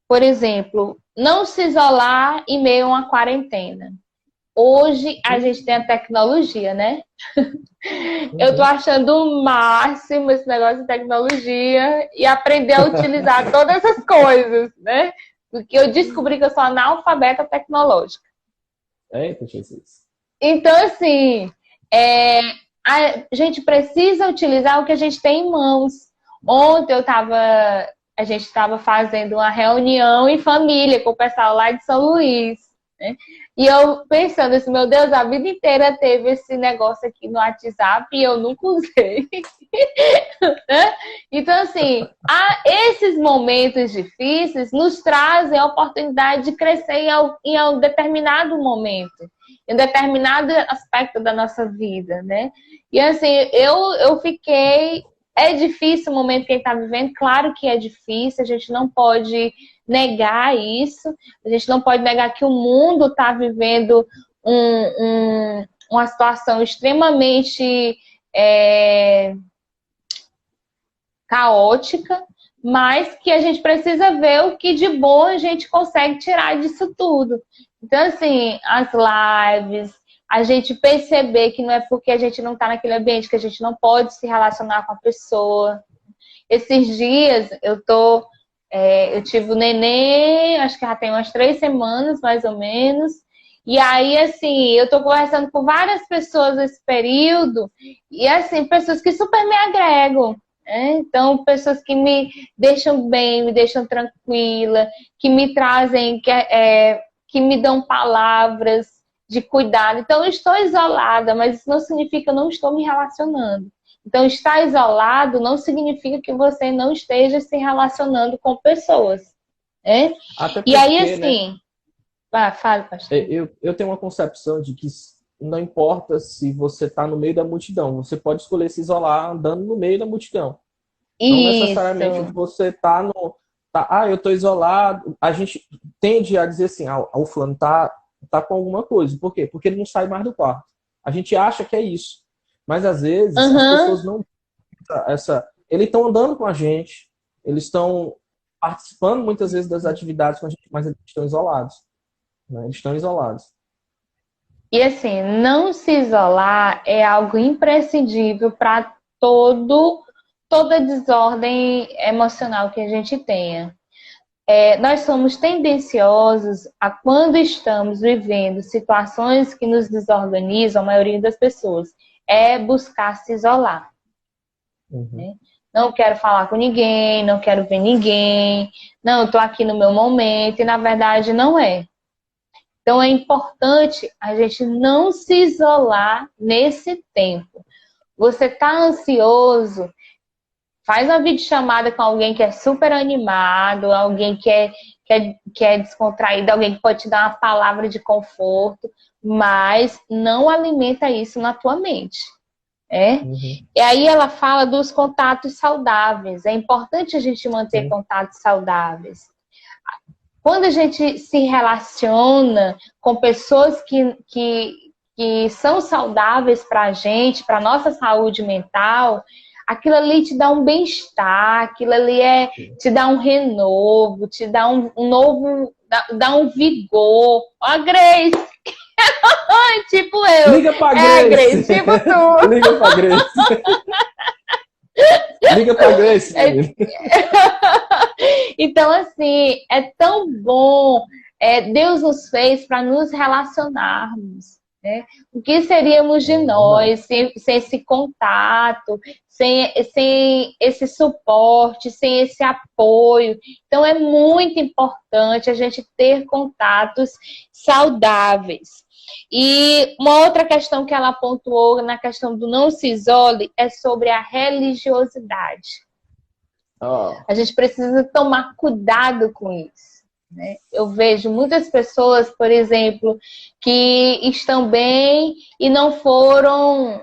Por exemplo, não se isolar em meio a uma quarentena. Hoje a gente tem a tecnologia, né? Eu tô Uhum. achando o máximo esse negócio de tecnologia e aprender a utilizar todas essas coisas, né? Porque eu descobri que eu sou analfabeta tecnológica. Eita, Jesus. Então, assim, é, a gente precisa utilizar o que a gente tem em mãos. Ontem a gente estava fazendo uma reunião em família com o pessoal lá de São Luís. né? E eu pensando assim, meu Deus, a vida inteira teve esse negócio aqui no WhatsApp e eu nunca usei. Né? Então, assim, esses momentos difíceis nos trazem a oportunidade de crescer em um determinado momento, em um determinado aspecto da nossa vida, né? E assim, eu fiquei... É difícil o momento que ele está vivendo, claro que é difícil, a gente não pode negar isso, a gente não pode negar que o mundo está vivendo uma situação extremamente caótica, mas que a gente precisa ver o que de bom a gente consegue tirar disso tudo. Então, assim, as lives, a gente perceber que não é porque a gente não está naquele ambiente que a gente não pode se relacionar com a pessoa. Esses dias eu tive o neném, acho que já tem umas 3 semanas, mais ou menos. E aí, assim, eu tô conversando com várias pessoas nesse período, e assim, pessoas que super me agregam. Então, pessoas que me deixam bem, me deixam tranquila, que me trazem, que me dão palavras de cuidado. Então, eu estou isolada, mas isso não significa que eu não estou me relacionando. Então, estar isolado não significa que você não esteja se relacionando com pessoas. Até E aí, porque, né, assim... fala, pastor. eu tenho uma concepção de que não importa se você está no meio da multidão, você pode escolher se isolar andando no meio da multidão. Não necessariamente Isso. você tá no... eu estou isolado. A gente tende a dizer assim, o fulano tá com alguma coisa. Por quê? Porque ele não sai mais do quarto. A gente acha que é isso. Mas às vezes as pessoas não... Eles estão andando com a gente, eles estão participando muitas vezes das atividades com a gente, mas eles estão isolados. Né? Eles estão isolados. E assim, não se isolar é algo imprescindível para toda desordem emocional que a gente tenha. Nós somos tendenciosos a, quando estamos vivendo situações que nos desorganizam, a maioria das pessoas, buscar se isolar. Né? Não quero falar com ninguém, não quero ver ninguém, não, eu estou aqui no meu momento, e na verdade não é. Então é importante a gente não se isolar nesse tempo. Você está ansioso, faz uma videochamada com alguém que é super animado, alguém que é descontraído, alguém que pode te dar uma palavra de conforto, mas não alimenta isso na tua mente. E aí ela fala dos contatos saudáveis. É importante a gente manter contatos saudáveis. Quando a gente se relaciona com pessoas que são saudáveis para a gente, para a nossa saúde mental, aquilo ali te dá um bem-estar, aquilo ali te dá um renovo, te dá um novo, dá um vigor. Ó, a Grace! Tipo eu. Liga pra Grace! Grace, tipo tu! Liga pra Grace! Liga pra Grace! Então, assim, é tão bom. Deus nos fez para nos relacionarmos. Né? O que seríamos de nós sem esse contato, sem esse suporte, sem esse apoio? Então, é muito importante a gente ter contatos saudáveis. E uma outra questão que ela pontuou na questão do não se isole é sobre a religiosidade. A gente precisa tomar cuidado com isso. Né? Eu vejo muitas pessoas, por exemplo, que estão bem e não foram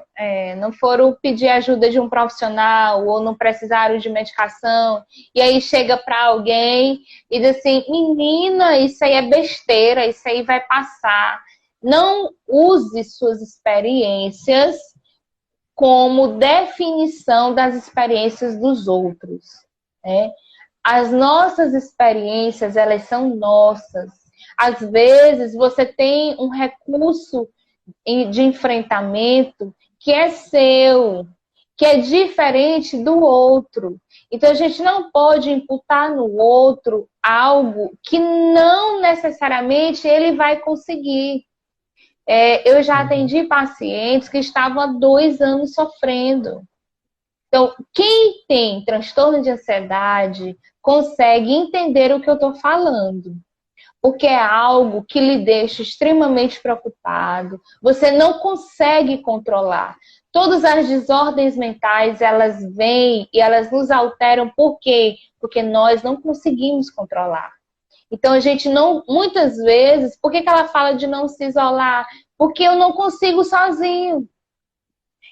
pedir ajuda de um profissional ou não precisaram de medicação. E aí chega para alguém e diz assim, menina, isso aí é besteira, isso aí vai passar. Não use suas experiências como definição das experiências dos outros. As nossas experiências, elas são nossas. Às vezes, você tem um recurso de enfrentamento que é seu, que é diferente do outro. Então, a gente não pode imputar no outro algo que não necessariamente ele vai conseguir. Eu já atendi pacientes que estavam há 2 anos sofrendo. Então, quem tem transtorno de ansiedade consegue entender o que eu estou falando. porque é algo que lhe deixa extremamente preocupado. Você não consegue controlar. Todas as desordens mentais, elas vêm e elas nos alteram. Por quê? Porque nós não conseguimos controlar. Então, a gente não, muitas vezes, por que ela fala de não se isolar? Porque eu não consigo sozinho.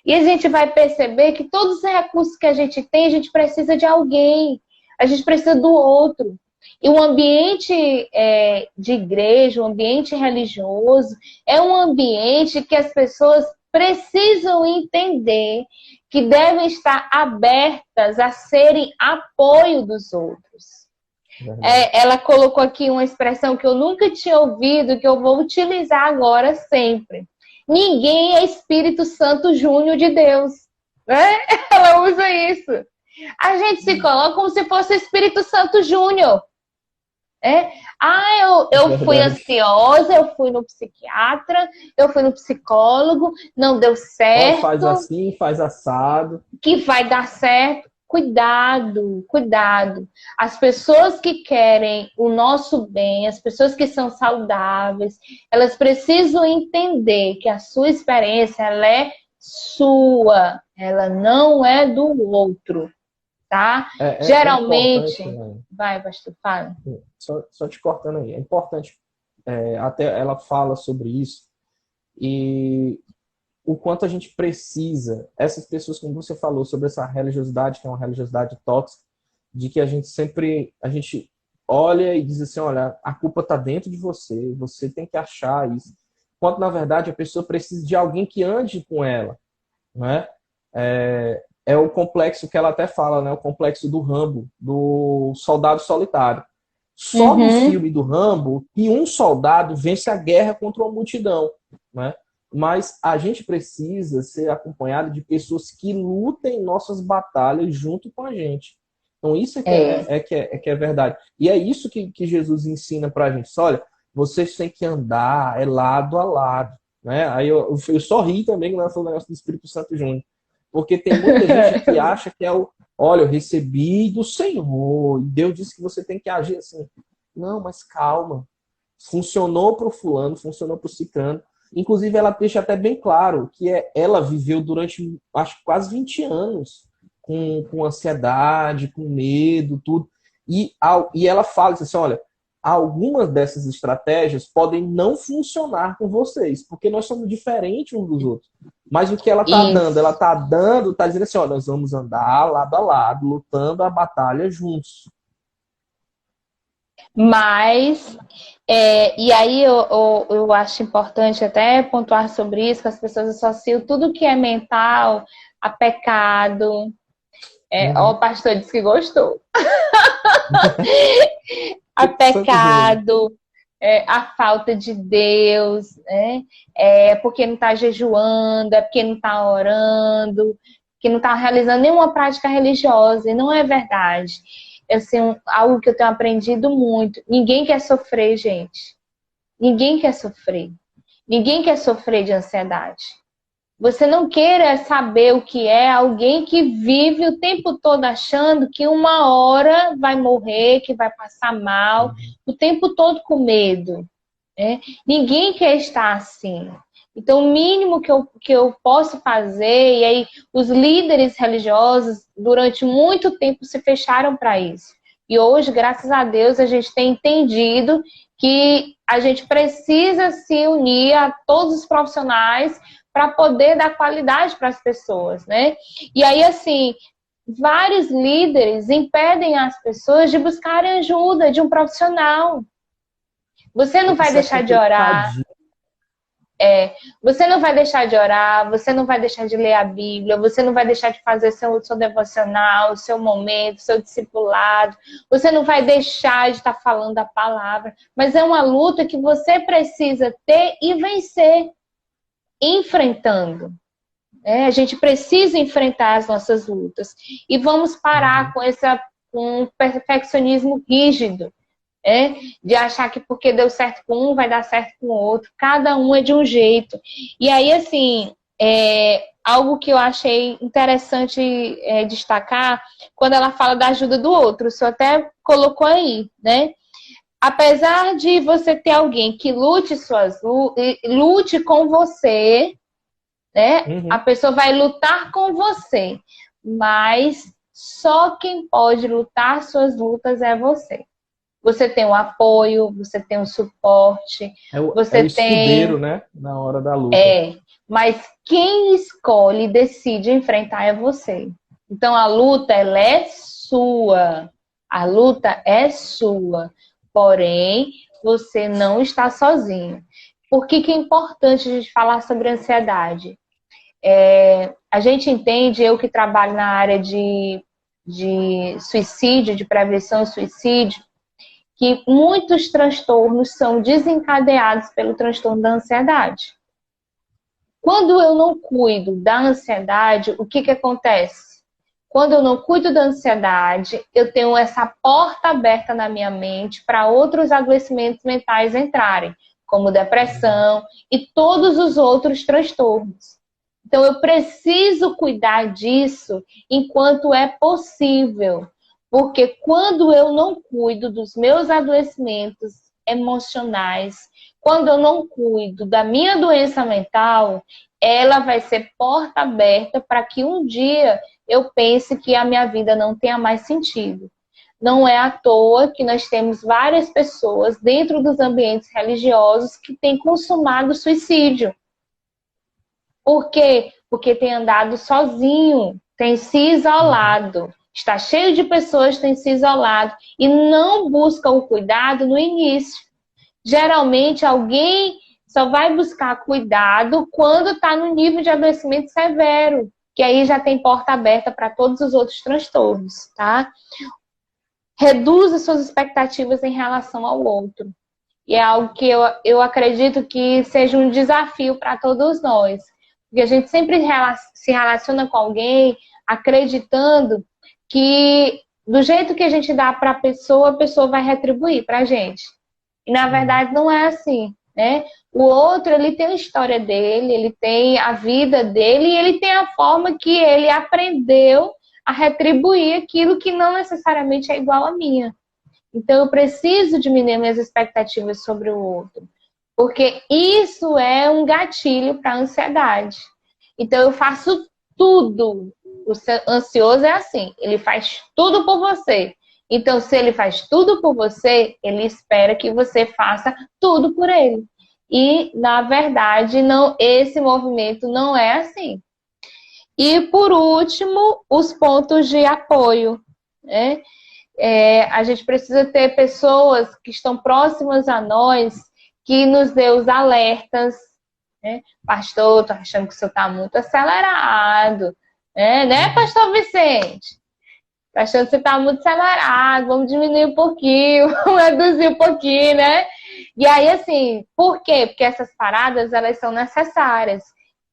E a gente vai perceber que todos os recursos que a gente tem, a gente precisa de alguém. A gente precisa do outro. E o ambiente de igreja, o ambiente religioso, é um ambiente que as pessoas precisam entender que devem estar abertas a serem apoio dos outros. Ela colocou aqui uma expressão que eu nunca tinha ouvido, que eu vou utilizar agora sempre. Ninguém é Espírito Santo Júnior de Deus. Né? Ela usa isso. A gente se coloca como se fosse o Espírito Santo Júnior. Eu fui ansiosa, eu fui no psiquiatra, eu fui no psicólogo, não deu certo. Faz assim, faz assado. Que vai dar certo. Cuidado, cuidado. As pessoas que querem o nosso bem, as pessoas que são saudáveis, elas precisam entender que a sua experiência, ela é sua, ela não é do outro, tá? Geralmente... Vai, pastor, fala. Só te cortando aí. É importante, até ela fala sobre isso, e o quanto a gente precisa, essas pessoas, como você falou, sobre essa religiosidade, que é uma religiosidade tóxica, de que a gente olha e diz assim, olha, a culpa está dentro de você, você tem que achar isso. Quanto, na verdade, a pessoa precisa de alguém que ande com ela. Né? É o complexo que ela até fala, né? O complexo do Rambo, do soldado solitário. Só no filme do Rambo que um soldado vence a guerra contra uma multidão. Né? Mas a gente precisa ser acompanhado de pessoas que lutem nossas batalhas junto com a gente. Então isso é que é verdade. E é isso que Jesus ensina pra gente. Olha, vocês têm que andar lado a lado. Né? Aí eu só ri também nesse negócio do Espírito Santo Júnior. Porque tem muita gente que acha que olha, eu recebi do Senhor, e Deus disse que você tem que agir assim. Não, mas calma. Funcionou pro fulano, funcionou pro ciclano. Inclusive, ela deixa até bem claro que ela viveu durante, acho que quase 20 anos com ansiedade, com medo, tudo. E ela fala assim, olha, algumas dessas estratégias podem não funcionar com vocês, porque nós somos diferentes uns dos outros. Mas o que ela está dando, está dizendo assim, nós vamos andar lado a lado, lutando a batalha juntos. Mas, e aí eu acho importante até pontuar sobre isso, que as pessoas associam tudo que é mental a pecado. O pastor disse que gostou. A pecado, a falta de Deus, né? Porque não está jejuando, porque não está orando, que não está realizando nenhuma prática religiosa, e não é verdade. Assim, algo que eu tenho aprendido muito. Ninguém quer sofrer, gente. Ninguém quer sofrer. Ninguém quer sofrer de ansiedade. Você não queira saber o que é alguém que vive o tempo todo achando que uma hora vai morrer, que vai passar mal, o tempo todo com medo. Né? Ninguém quer estar assim. Então, o mínimo que eu posso fazer, e aí os líderes religiosos, durante muito tempo, se fecharam para isso. E hoje, graças a Deus, a gente tem entendido que a gente precisa se unir a todos os profissionais para poder dar qualidade para as pessoas, né? E aí, assim, vários líderes impedem as pessoas de buscarem ajuda de um profissional. Você não vai deixar de orar. Você não vai deixar de orar, você não vai deixar de ler a Bíblia, você não vai deixar de fazer seu devocional, seu momento, seu discipulado, você não vai deixar de estar falando a palavra, mas é uma luta que você precisa ter e vencer, enfrentando. A gente precisa enfrentar as nossas lutas e vamos parar com um perfeccionismo rígido. De achar que porque deu certo com um, vai dar certo com o outro. Cada um é de um jeito. E aí, assim, algo que eu achei interessante destacar, quando ela fala da ajuda do outro, o senhor até colocou aí, né? apesar de você ter alguém que lute com você, né? A Uhum. pessoa vai lutar com você, mas só quem pode lutar suas lutas é você. Você tem o apoio, você tem o suporte, É você o escudeiro, tem. né? Na hora da luta. É, mas quem escolhe e decide enfrentar é você. Então a luta, ela é sua. A luta é sua. Porém, você não está sozinho. Por que que é importante a gente falar sobre ansiedade? A gente entende, eu que trabalho na área de suicídio, de prevenção e suicídio, que muitos transtornos são desencadeados pelo transtorno da ansiedade. Quando eu não cuido da ansiedade, o que que acontece? Quando eu não cuido da ansiedade, eu tenho essa porta aberta na minha mente para outros adoecimentos mentais entrarem, como depressão e todos os outros transtornos. Então, eu preciso cuidar disso enquanto é possível, porque quando eu não cuido dos meus adoecimentos emocionais, quando eu não cuido da minha doença mental, ela vai ser porta aberta para que um dia eu pense que a minha vida não tenha mais sentido. Não é à toa que nós temos várias pessoas dentro dos ambientes religiosos que têm consumado suicídio. Por quê? Porque tem andado sozinho, tem se Uhum. isolado. Está cheio de pessoas que têm se isolado e não busca o cuidado no início. Geralmente, alguém só vai buscar cuidado quando está no nível de adoecimento severo, que aí já tem porta aberta para todos os outros transtornos, tá? Reduza suas expectativas em relação ao outro. E é algo que eu acredito que seja um desafio para todos nós. Porque a gente sempre se relaciona com alguém acreditando que do jeito que a gente dá para a pessoa vai retribuir para a gente. E na Uhum. verdade não é assim, né? O outro, ele tem a história dele, ele tem a vida dele e ele tem a forma que ele aprendeu a retribuir aquilo que não necessariamente é igual à minha. Então eu preciso diminuir minhas expectativas sobre o outro, porque isso é um gatilho para a ansiedade. Então eu faço tudo. O ansioso é assim, ele faz tudo por você. Então, se ele faz tudo por você, ele espera que você faça tudo por ele. E, na verdade, não, esse movimento não é assim. E, por último, os pontos de apoio, né? A gente precisa ter pessoas que estão próximas a nós, que nos dê os alertas, né? Pastor, tô achando que o senhor está muito acelerado, né, Uhum. pastor Vicente? Tô achando que você está muito acelerado, vamos diminuir um pouquinho, vamos reduzir um pouquinho, né? E aí, assim, por quê? Porque essas paradas, elas são necessárias.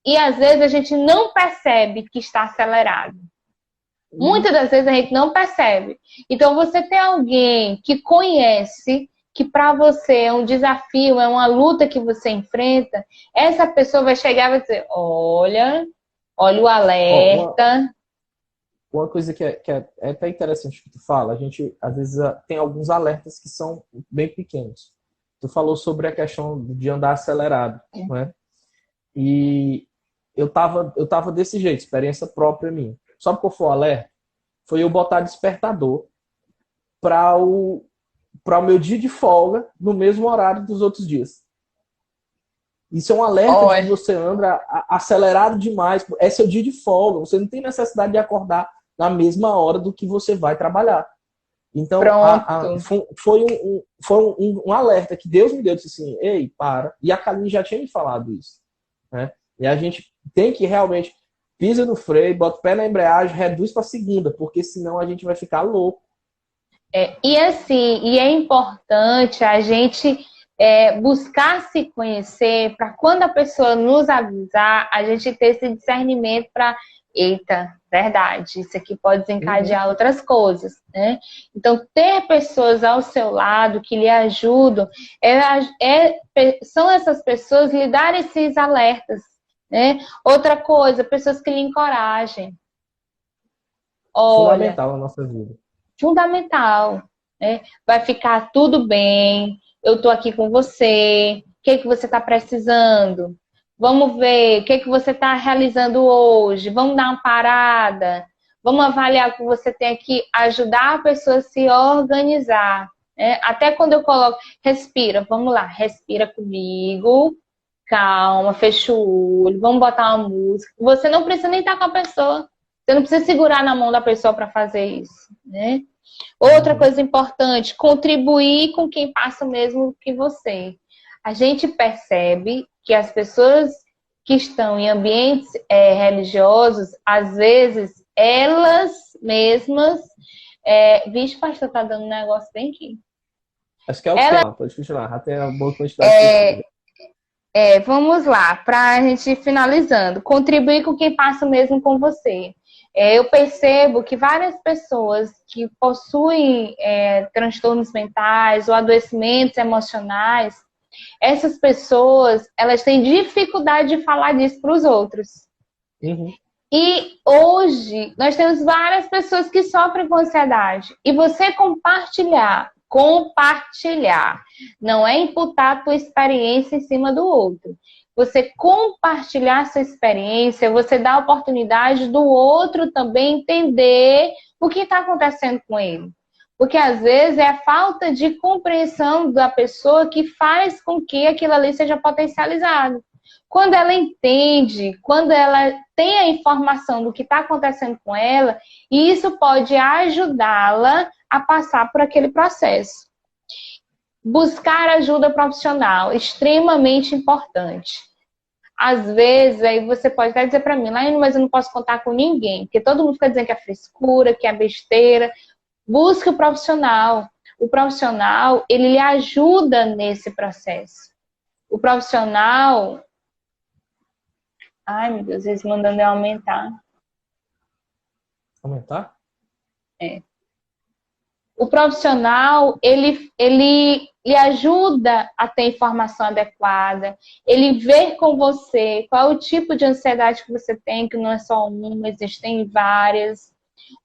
E às vezes a gente não percebe que está acelerado. Uhum. Muitas das vezes a gente não percebe. Então, você tem alguém que conhece que para você é um desafio, é uma luta que você enfrenta, essa pessoa vai chegar e vai dizer: olha o Ó, uma, alerta. uma coisa é até interessante que tu fala, a gente às vezes tem alguns alertas que são bem pequenos. Tu falou sobre a questão de andar acelerado, né? E eu tava desse jeito, experiência própria minha. Sabe qual foi o alerta? Foi eu botar despertador para o meu dia de folga no mesmo horário dos outros dias. Isso é um alerta de que Olha, você anda acelerado demais. É seu dia de folga. Você não tem necessidade de acordar na mesma hora do que você vai trabalhar. Então, pronto. foi um alerta que Deus me deu. Disse assim, ei, para. E a Kaline já tinha me falado isso. Né? E a gente tem que realmente pisa no freio, bota o pé na embreagem, reduz para a segunda, porque senão a gente vai ficar louco. E assim, e é importante a gente buscar se conhecer para quando a pessoa nos avisar, a gente ter esse discernimento para, eita, verdade, isso aqui pode Uhum. desencadear outras coisas, né? Então, ter pessoas ao seu lado que lhe ajudam, são essas pessoas lhe dar esses alertas, né? Outra coisa, pessoas que lhe encorajem. Olha, Fundamental na nossa vida. fundamental. né? Vai ficar tudo bem, eu estou aqui com você, o que você está precisando? Vamos ver o que você está realizando hoje, vamos dar uma parada, vamos avaliar o que você tem aqui, ajudar a pessoa a se organizar. Né? Até quando eu coloco, respira, vamos lá, respira comigo, calma, fecha o olho, vamos botar uma música. Você não precisa nem estar com a pessoa, você não precisa segurar na mão da pessoa para fazer isso, né? Outra coisa importante, contribuir com quem passa o mesmo que você. A gente percebe que as pessoas que estão em ambientes religiosos, às vezes, elas mesmas... Vixe, pastor, tá dando um negócio bem aqui. Acho que é o tema, pode continuar. Já tem uma boa quantidade de vamos lá, para a gente ir finalizando. Contribuir com quem passa o mesmo com você. Eu percebo que várias pessoas que possuem transtornos mentais ou adoecimentos emocionais, essas pessoas, elas têm dificuldade de falar disso para os outros. Uhum. E hoje, nós temos várias pessoas que sofrem com ansiedade. E você compartilhar, não é imputar a tua experiência em cima do outro. Você compartilhar sua experiência, você dá a oportunidade do outro também entender o que está acontecendo com ele. Porque às vezes é a falta de compreensão da pessoa que faz com que aquilo ali seja potencializado. Quando ela entende, quando ela tem a informação do que está acontecendo com ela, isso pode ajudá-la a passar por aquele processo. Buscar ajuda profissional, extremamente importante. Às vezes, aí você pode até dizer para mim, mas eu não posso contar com ninguém, porque todo mundo fica dizendo que é frescura, que é besteira. Busque o profissional. O profissional, ele lhe ajuda nesse processo. O profissional... Ai, meu Deus, eles mandando eu aumentar. Aumentar? O profissional, ele lhe ajuda a ter informação adequada, ele vê com você qual é o tipo de ansiedade que você tem, que não é só uma, existem várias.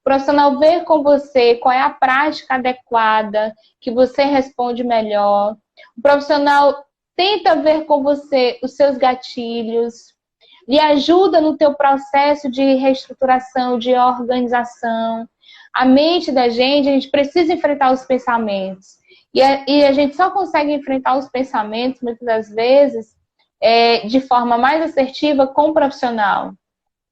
O profissional vê com você qual é a prática adequada, que você responde melhor. O profissional tenta ver com você os seus gatilhos, lhe ajuda no teu processo de reestruturação, de organização. A mente da gente, a gente precisa enfrentar os pensamentos. E a gente só consegue enfrentar os pensamentos, muitas das vezes, de forma mais assertiva com o profissional,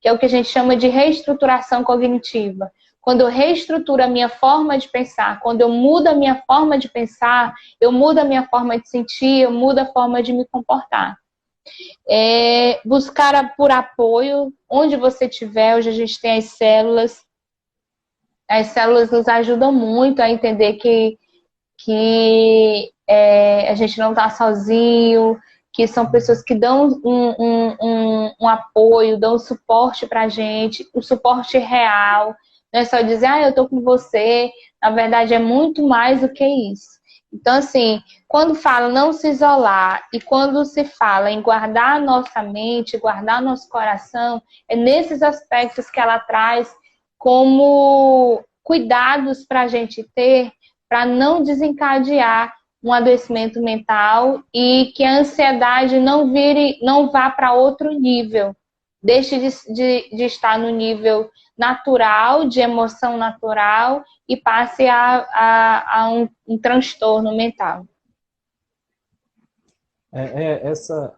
que é o que a gente chama de reestruturação cognitiva. Quando eu reestruturo a minha forma de pensar, quando eu mudo a minha forma de pensar, eu mudo a minha forma de sentir, eu mudo a forma de me comportar. Buscar por apoio, onde você estiver. Hoje a gente tem as células. As células nos ajudam muito a entender que a gente não está sozinho, que são pessoas que dão um apoio, dão suporte para a gente, um suporte real. Não é só dizer, eu estou com você. Na verdade, é muito mais do que isso. Então, assim, quando fala não se isolar e quando se fala em guardar a nossa mente, guardar nosso coração, é nesses aspectos que ela traz como cuidados para a gente ter, para não desencadear um adoecimento mental e que a ansiedade não vá para outro nível. Deixe de estar no nível natural, de emoção natural, e passe a um transtorno mental.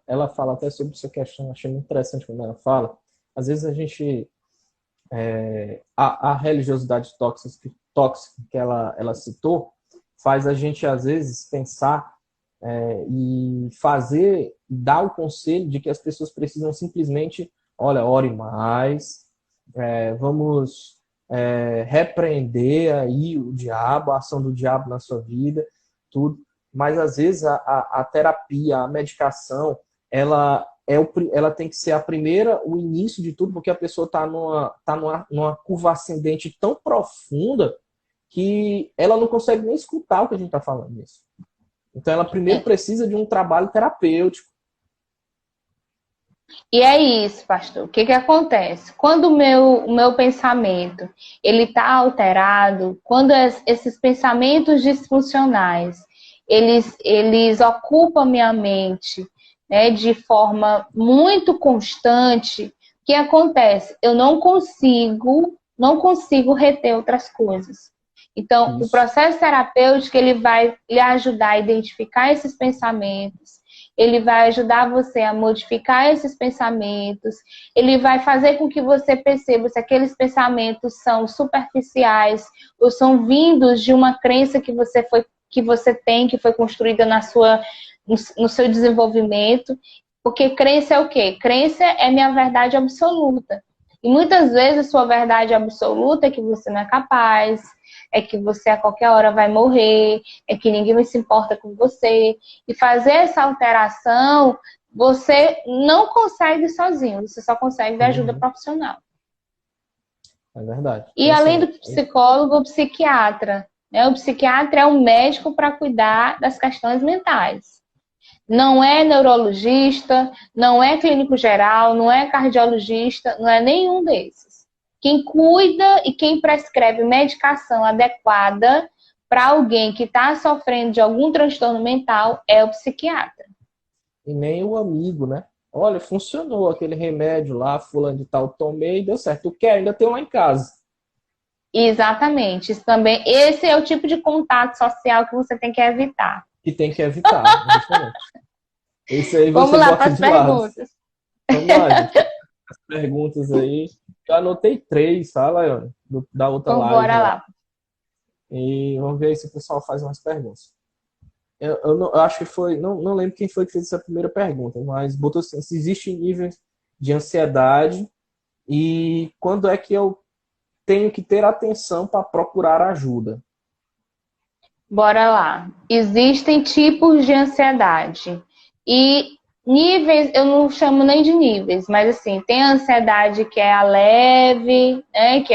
Ela fala até sobre essa questão, achei muito interessante quando ela fala. Às vezes a gente... a religiosidade tóxica que ela citou faz a gente, às vezes, pensar e dar o conselho de que as pessoas precisam simplesmente, olha, ore mais, vamos repreender aí o diabo, a ação do diabo na sua vida, tudo. Mas, às vezes, a terapia, a medicação, ela tem que ser a primeira, o início de tudo, porque a pessoa está numa curva ascendente tão profunda que ela não consegue nem escutar o que a gente está falando nisso. Então, ela primeiro precisa de um trabalho terapêutico. E é isso, pastor. O que que acontece? Quando o meu pensamento ele está alterado, quando esses pensamentos disfuncionais eles ocupam minha mente, né, de forma muito constante, o que acontece? Eu não consigo reter outras coisas. Então, o Isso. processo terapêutico ele vai lhe ajudar a identificar esses pensamentos, ele vai ajudar você a modificar esses pensamentos, ele vai fazer com que você perceba se aqueles pensamentos são superficiais ou são vindos de uma crença que você tem, que foi construída no seu desenvolvimento. Porque crença é o quê? Crença é minha verdade absoluta. E muitas vezes a sua verdade absoluta é que você não é capaz, é que você a qualquer hora vai morrer, é que ninguém mais se importa com você. E fazer essa alteração, você não consegue sozinho, você só consegue de ajuda Uhum. profissional. É verdade. E E além do assim, psicólogo, o psiquiatra, né? O psiquiatra é um médico para cuidar das questões mentais. Não é neurologista, não é clínico geral, não é cardiologista, não é nenhum desses. Quem cuida e quem prescreve medicação adequada para alguém que está sofrendo de algum transtorno mental é o psiquiatra. e nem o amigo, né? Olha, funcionou aquele remédio lá, fulano de tal, tomei e deu certo. Tu quer? Ainda tem lá em casa. Exatamente. Isso também, esse é o tipo de contato social que você tem que evitar. Que tem que evitar, justamente. Esse aí Vamos você lá para bota as de lado. perguntas. Vamos lá, gente. As perguntas aí. Eu anotei três, tá, Laiane? Da outra Então, live bora lá. lá. E vamos ver se o pessoal faz umas perguntas. Eu acho que foi. Não lembro quem foi que fez essa primeira pergunta, mas botou assim: se existe níveis de ansiedade e quando é que eu tenho que ter atenção para procurar ajuda? Bora lá. Existem tipos de ansiedade. E níveis, eu não chamo nem de níveis, mas assim, tem a ansiedade que é a leve, né? Que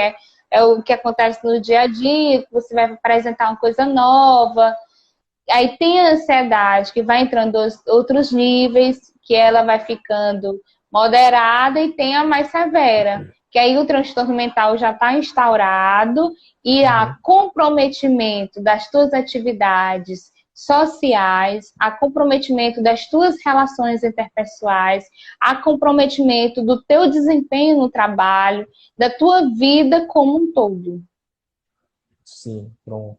é o que acontece no dia a dia, que você vai apresentar uma coisa nova. Aí tem a ansiedade que vai entrando outros níveis, que ela vai ficando moderada, e tem a mais severa, que aí o transtorno mental já está instaurado e há Uhum. comprometimento das tuas atividades sociais, há comprometimento das tuas relações interpessoais, há comprometimento do teu desempenho no trabalho, da tua vida como um todo. Sim, pronto.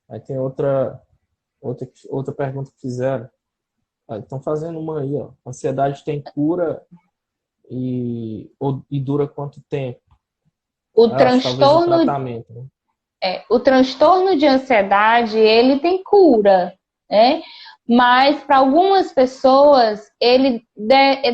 Aí tem outra pergunta que fizeram. Estão fazendo uma aí, ó. Ansiedade tem cura e dura quanto tempo? O Eu acho que talvez o transtorno tratamento, né? O transtorno de ansiedade, ele tem cura, né? Mas para algumas pessoas,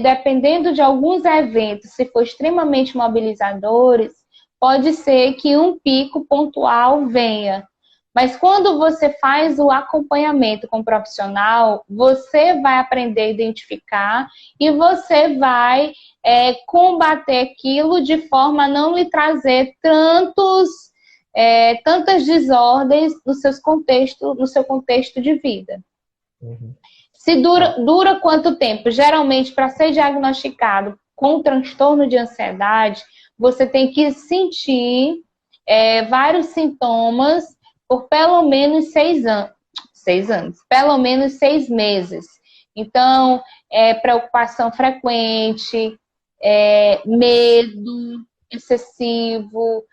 dependendo de alguns eventos, se for extremamente mobilizadores, pode ser que um pico pontual venha. Mas quando você faz o acompanhamento com o profissional, você vai aprender a identificar e você vai combater aquilo de forma a não lhe trazer tantas desordens no seu contexto de vida. Uhum. Se É, dura quanto tempo? Geralmente, para ser diagnosticado com transtorno de ansiedade, você tem que sentir vários sintomas por pelo menos 6 anos. 6 anos, pelo menos 6 meses. Então, preocupação frequente, medo excessivo,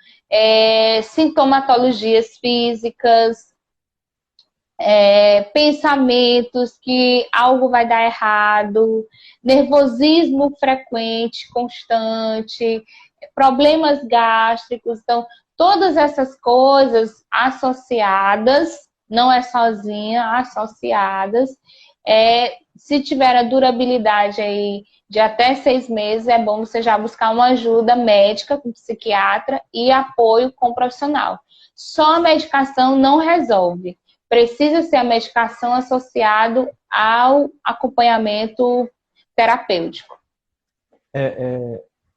sintomatologias físicas, pensamentos que algo vai dar errado, nervosismo frequente, constante, problemas gástricos. Então, todas essas coisas associadas, não é sozinha, associadas, se tiver a durabilidade aí de até 6 meses, é bom você já buscar uma ajuda médica com psiquiatra e apoio com profissional. Só a medicação não resolve. Precisa ser a medicação associado ao acompanhamento terapêutico.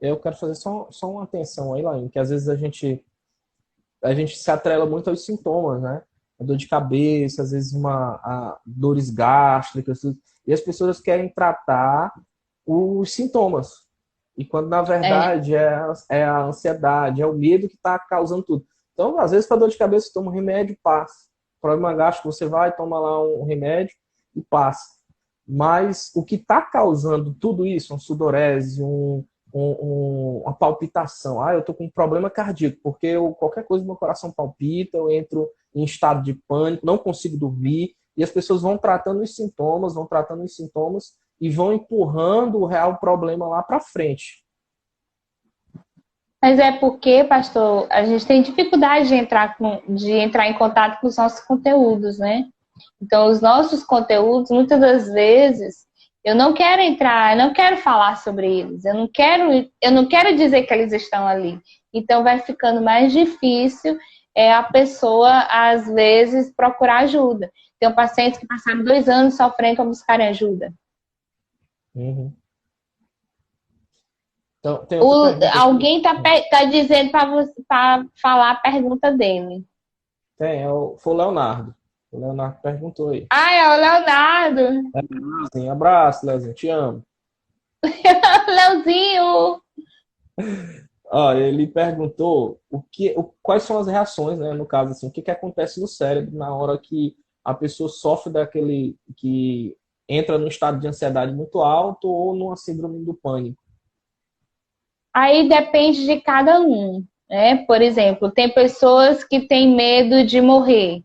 eu quero fazer só uma atenção aí, Laine, que às vezes a gente se atrela muito aos sintomas, né? A dor de cabeça, às vezes dores gástricas, tudo. E as pessoas querem tratar os sintomas. E quando, na É. verdade, é a ansiedade, é o medo que está causando tudo. Então, às vezes, para dor de cabeça, você toma um remédio e passa. Problema gástrico, você vai, toma lá um remédio e passa. Mas o que está causando tudo isso, uma sudorese, uma palpitação. Ah, eu estou com um problema cardíaco, porque qualquer coisa meu coração palpita, eu entro em estado de pânico, não consigo dormir, e as pessoas vão tratando os sintomas e vão empurrando o real problema lá para frente. Mas é porque, pastor, a gente tem dificuldade de entrar em contato com os nossos conteúdos, né? Então, os nossos conteúdos, muitas das vezes, eu não quero entrar, eu não quero falar sobre eles, eu não quero dizer que eles estão ali. Então, vai ficando mais difícil a pessoa, às vezes, procurar ajuda. Tem pacientes que passaram 2 anos sofrendo para buscarem ajuda. Uhum. Então, tem outra pergunta aqui. Alguém está dizendo para falar a pergunta dele. Foi o Leonardo. O Leonardo perguntou aí. Ah, é o Leonardo. Leozinho, abraço, Leozinho, te amo. Leozinho. Ó, ele perguntou quais são as reações, né? No caso, assim, o que acontece no cérebro na hora que a pessoa sofre que entra num estado de ansiedade muito alto ou numa síndrome do pânico. Aí depende de cada um, né? Por exemplo, tem pessoas que têm medo de morrer.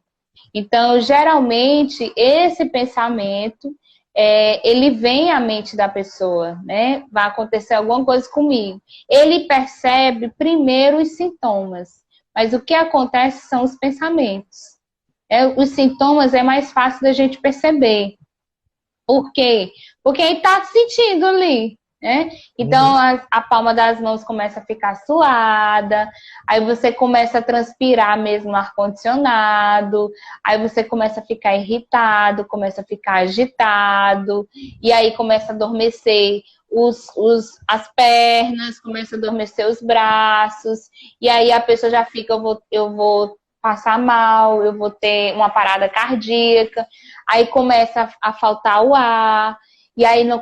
Então, geralmente, esse pensamento, ele vem à mente da pessoa, né? Vai acontecer alguma coisa comigo. Ele percebe primeiro os sintomas, mas o que acontece são os pensamentos. Os sintomas é mais fácil da gente perceber. Por quê? Porque ele está sentindo ali, né? Então, a palma das mãos começa a ficar suada, aí você começa a transpirar mesmo no ar-condicionado, aí você começa a ficar irritado, começa a ficar agitado, e aí começa a adormecer as pernas, começa a adormecer os braços, e aí a pessoa já fica, eu vou passar mal, eu vou ter uma parada cardíaca, aí começa a faltar o ar, e aí não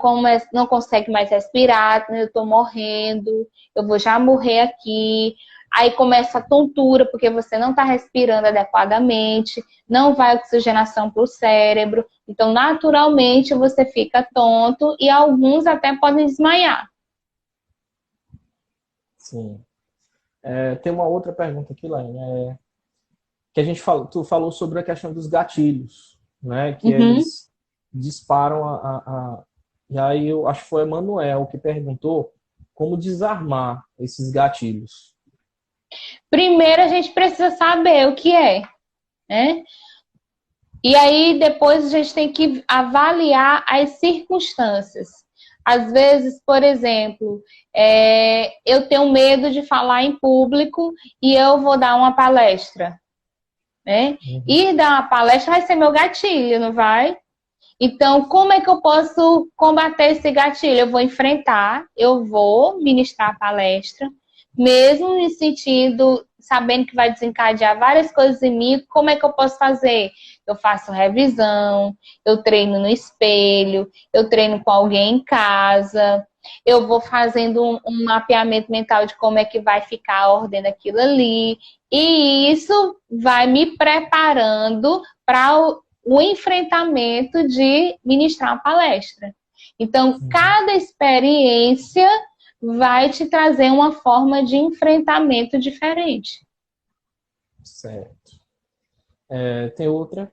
consegue mais respirar, eu tô morrendo, eu vou já morrer aqui. Aí começa a tontura, porque você não está respirando adequadamente, não vai oxigenação para o cérebro, então naturalmente você fica tonto e alguns até podem desmaiar. Sim. Tem uma outra pergunta aqui, Laine, que tu falou sobre a questão dos gatilhos, né? Que eles disparam E aí eu acho que foi o Emanuel que perguntou como desarmar esses gatilhos. Primeiro a gente precisa saber o que é, né? E aí depois a gente tem que avaliar as circunstâncias. Às vezes, por exemplo, eu tenho medo de falar em público e eu vou dar uma palestra, né? Ir dar uma palestra vai ser meu gatilho, não vai? Então, como é que eu posso combater esse gatilho? Eu vou enfrentar, eu vou ministrar a palestra, mesmo me sentindo, sabendo que vai desencadear várias coisas em mim, como é que eu posso fazer? Eu faço revisão, eu treino no espelho, eu treino com alguém em casa, eu vou fazendo um mapeamento mental de como é que vai ficar a ordem daquilo ali, e isso vai me preparando para o enfrentamento de ministrar uma palestra. Então, cada experiência vai te trazer uma forma de enfrentamento diferente. Certo. Tem outra.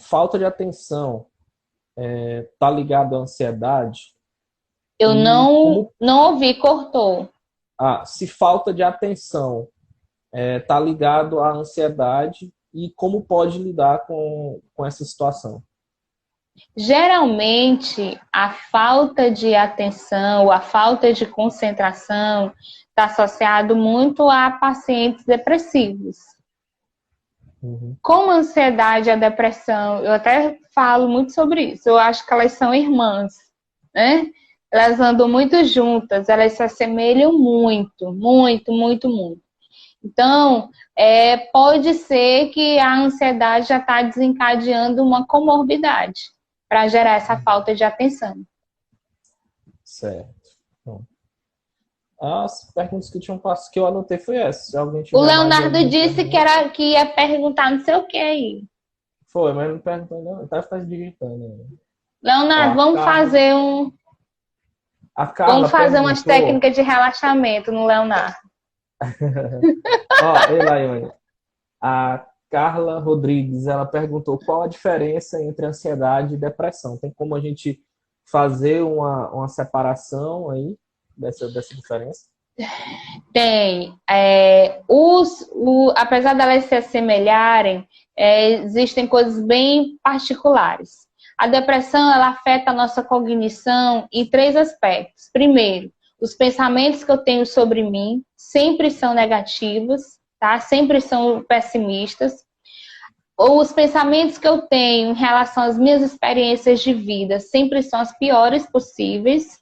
Falta de atenção tá ligado à ansiedade? Eu não ouvi, cortou. Se falta de atenção tá ligado à ansiedade e como pode lidar com essa situação? Geralmente, a falta de atenção, a falta de concentração está associado muito a pacientes depressivos. Como a ansiedade e a depressão, eu até falo muito sobre isso, eu acho que elas são irmãs, né? Elas andam muito juntas, elas se assemelham muito, muito, muito, muito. Então, pode ser que a ansiedade já está desencadeando uma comorbidade para gerar essa falta de atenção. Certo. Bom, as perguntas que tinham passado, que eu anotei foi essa. Se alguém O tiver mais Leonardo alguma disse pergunta. que ia perguntar não sei o que aí. Foi, mas não perguntou não. Tá digitando, né? Ó, Leonardo, A vamos Carla fazer umas perguntou. técnicas de relaxamento no Leonardo. Ó, ei, Laiane, a Carla Rodrigues, ela perguntou qual a diferença entre ansiedade e depressão. Tem como a gente fazer uma separação aí dessa diferença? Tem. Apesar de elas se assemelharem, existem coisas bem particulares. A depressão, ela afeta a nossa cognição em três aspectos. Primeiro, os pensamentos que eu tenho sobre mim sempre são negativos, tá? Sempre são pessimistas. Ou os pensamentos que eu tenho em relação às minhas experiências de vida sempre são as piores possíveis.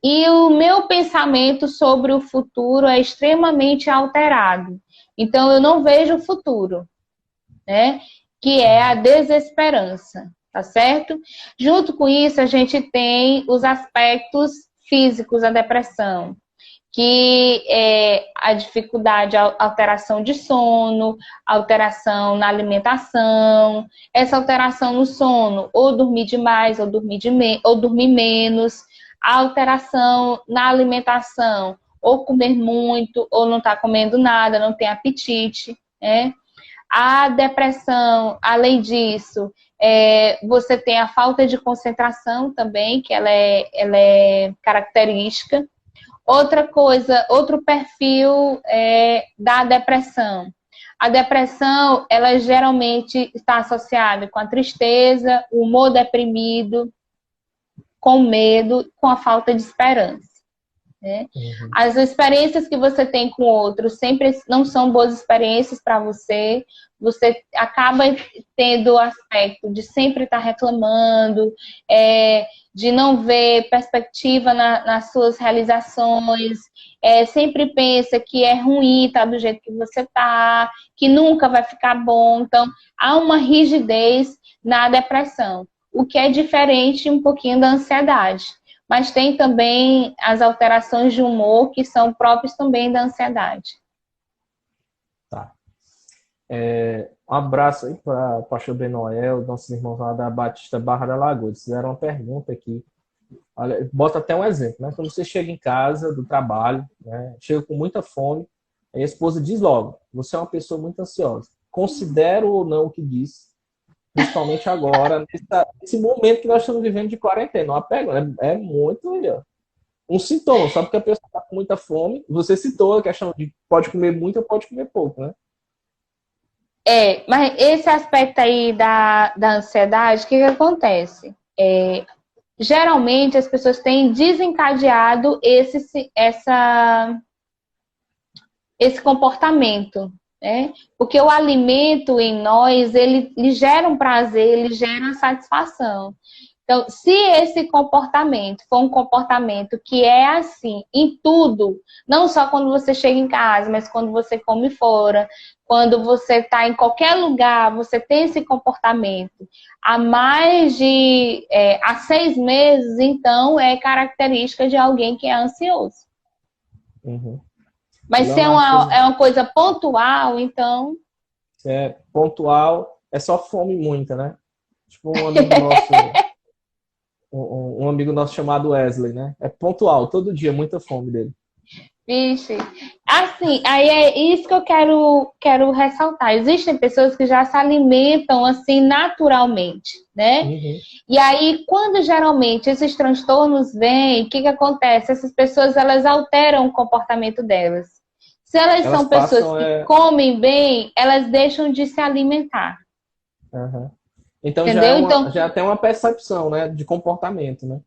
E o meu pensamento sobre o futuro é extremamente alterado. Então, eu não vejo o futuro, né? Que é a desesperança, tá certo? Junto com isso, a gente tem os aspectos físicos da depressão, que é a dificuldade, a alteração de sono, alteração na alimentação, essa alteração no sono, ou dormir demais, ou dormir menos, a alteração na alimentação, ou comer muito, ou não estar comendo nada, não ter apetite, né? A depressão, além disso, você tem a falta de concentração também, que ela é característica. Outra coisa, outro perfil da depressão. A depressão, ela geralmente está associada com a tristeza, o humor deprimido, com medo, com a falta de esperança. Né? Uhum. As experiências que você tem com outros sempre não são boas experiências para você. Você acaba tendo o aspecto de sempre estar reclamando, de não ver perspectiva nas suas realizações, sempre pensa que é ruim estar do jeito que você está, que nunca vai ficar bom. Então, há uma rigidez na depressão, o que é diferente um pouquinho da ansiedade. Mas tem também as alterações de humor que são próprias também da ansiedade. Tá. Um abraço aí para o Pastor Benoel, nossos irmãos lá da Batista Barra da Lagoa. Eles fizeram uma pergunta aqui. Olha, bota até um exemplo, né? Quando você chega em casa do trabalho, né? Chega com muita fome, aí a esposa diz logo: você é uma pessoa muito ansiosa. Considero ou não o que diz, principalmente agora, nesse momento que nós estamos vivendo de quarentena. Uma pergunta, é muito ó, um sintoma, só porque a pessoa está com muita fome. Você citou a questão de pode comer muito ou pode comer pouco, né? Mas esse aspecto aí da ansiedade, o que acontece? Geralmente as pessoas têm desencadeado esse comportamento, né? Porque o alimento em nós, ele gera um prazer, ele gera uma satisfação. Então, se esse comportamento for um comportamento que é assim em tudo, não só quando você chega em casa, mas quando você come fora, quando você está em qualquer lugar, você tem esse comportamento há 6 meses, então é característica de alguém que é ansioso. Uhum. O Mas se é Leonardo fez uma coisa pontual, então. pontual, é só fome muita, né? Tipo um amigo nosso, um amigo nosso chamado Wesley, né? É pontual, todo dia, muita fome dele. Vixe. Assim, aí é isso que eu quero ressaltar. Existem pessoas que já se alimentam assim naturalmente, né? Uhum. E aí, quando geralmente esses transtornos vêm, o que acontece? Essas pessoas, elas alteram o comportamento delas. Se elas Elas são pessoas passam que comem bem, elas deixam de se alimentar. Uhum. Então Entendeu? Então, já tem uma percepção, né, de comportamento, né?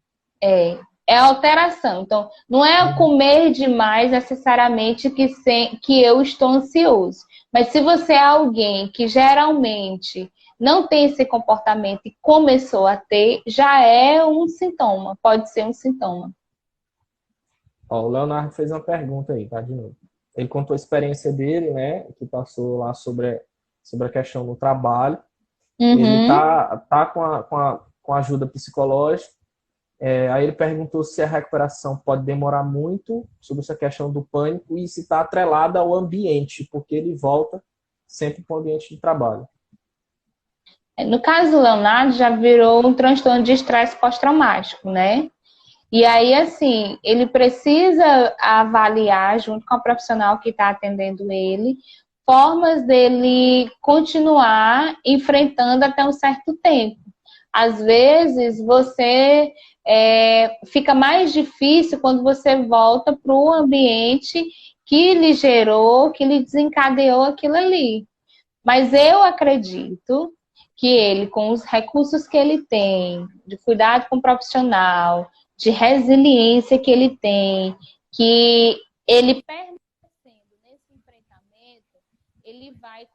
é alteração. Então, não é o Uhum. comer demais necessariamente que eu estou ansioso. Mas se você é alguém que geralmente não tem esse comportamento e começou a ter, já é um sintoma, pode ser um sintoma. Ó, o Leonardo fez uma pergunta aí, tá, de novo. Ele contou a experiência dele, né, que passou lá sobre a questão do trabalho. Ele Uhum. tá com a ajuda psicológica. Aí ele perguntou se a recuperação pode demorar muito, sobre essa questão do pânico, e se está atrelada ao ambiente, porque ele volta sempre para o ambiente de trabalho. No caso do Leonardo, já virou um transtorno de estresse pós-traumático, né? E aí, assim, ele precisa avaliar, junto com a profissional que está atendendo ele, formas dele continuar enfrentando até um certo tempo. Às vezes, você fica mais difícil quando você volta para o ambiente que lhe gerou, que lhe desencadeou aquilo ali. Mas eu acredito que ele, com os recursos que ele tem, de cuidado com o profissional, de resiliência que ele tem, que ele permanecendo nesse enfrentamento, ele vai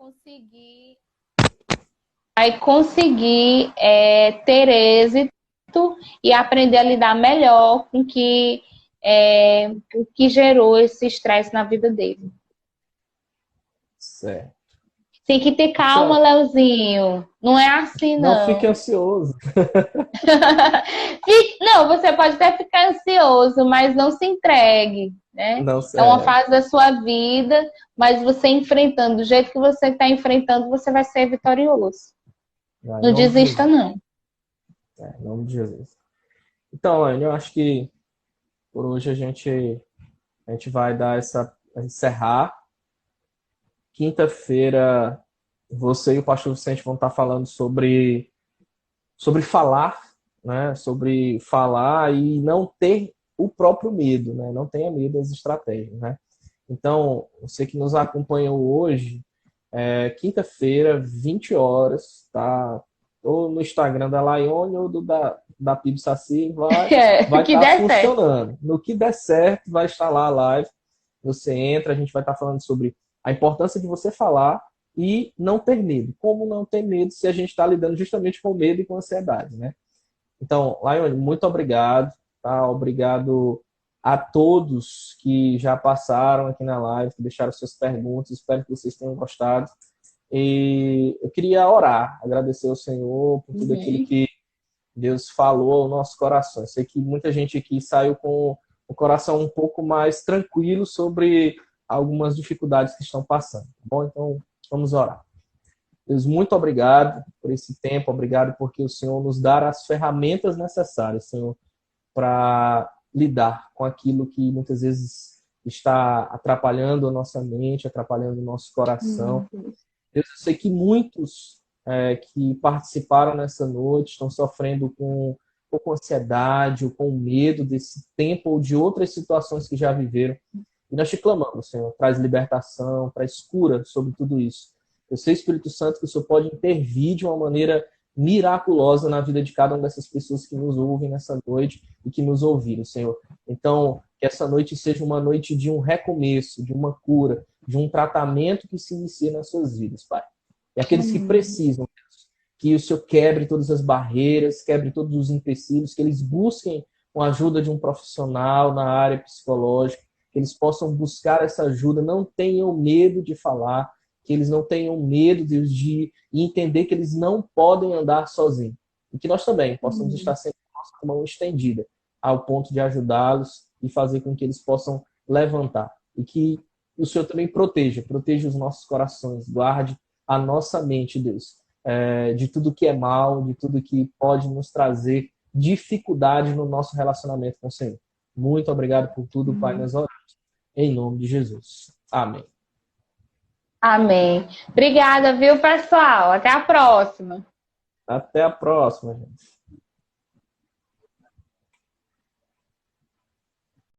conseguir ter êxito e aprender a lidar melhor com o que gerou esse estresse na vida dele. Certo. Tem que ter calma, Leozinho. Não é assim, não. Não fique ansioso. Não, você pode até ficar ansioso, mas não se entregue, né? Não, É uma fase da sua vida, mas você enfrentando, do jeito que você está enfrentando, você vai ser vitorioso. Não desista, não. Em nome de Jesus. Então, Anne, eu acho que por hoje a gente vai dar encerrar. Quinta-feira, você e o pastor Vicente vão estar falando sobre falar, né? Sobre falar e não ter o próprio medo, né? Não tenha medo das estratégias, né? Então, você que nos acompanhou hoje, quinta-feira, 20 horas, tá? Ou no Instagram da Laione ou da PIB Saci, vai estar funcionando. Certo. No que der certo, vai estar lá a live. Você entra, a gente vai estar falando sobre a importância de você falar e não ter medo. Como não ter medo se a gente está lidando justamente com medo e com ansiedade, né? Então, Laione, muito obrigado. Tá? Obrigado a todos que já passaram aqui na live, que deixaram suas perguntas. Espero que vocês tenham gostado. E eu queria orar, agradecer ao Senhor por tudo aquilo que Deus falou ao nosso coração. Eu sei que muita gente aqui saiu com o coração um pouco mais tranquilo sobre algumas dificuldades que estão passando. Tá bom? Então, vamos orar. Deus, muito obrigado por esse tempo, obrigado porque o Senhor nos dá as ferramentas necessárias, Senhor, para lidar com aquilo que muitas vezes está atrapalhando a nossa mente, atrapalhando o nosso coração. Deus, eu sei que muitos que participaram nessa noite estão sofrendo com ansiedade ou com medo desse tempo ou de outras situações que já viveram. E nós te clamamos, Senhor, traz libertação, traz cura sobre tudo isso. Eu sei, Espírito Santo, que o Senhor pode intervir de uma maneira miraculosa na vida de cada uma dessas pessoas que nos ouvem nessa noite e que nos ouviram, Senhor. Então, que essa noite seja uma noite de um recomeço, de uma cura, de um tratamento que se inicia nas suas vidas, Pai. E aqueles que precisam, Deus, que o Senhor quebre todas as barreiras, quebre todos os empecilhos, que eles busquem a ajuda de um profissional na área psicológica, que eles possam buscar essa ajuda, não tenham medo de falar, que eles não tenham medo, Deus, de entender que eles não podem andar sozinhos. E que nós também possamos estar sempre com a nossa mão estendida ao ponto de ajudá-los e fazer com que eles possam levantar. E que o Senhor também proteja os nossos corações, guarde a nossa mente, Deus, de tudo que é mal, de tudo que pode nos trazer dificuldade no nosso relacionamento com o Senhor. Muito obrigado por tudo, Pai, nós oramos. Em nome de Jesus. Amém. Amém. Obrigada, viu, pessoal? Até a próxima. Até a próxima, gente.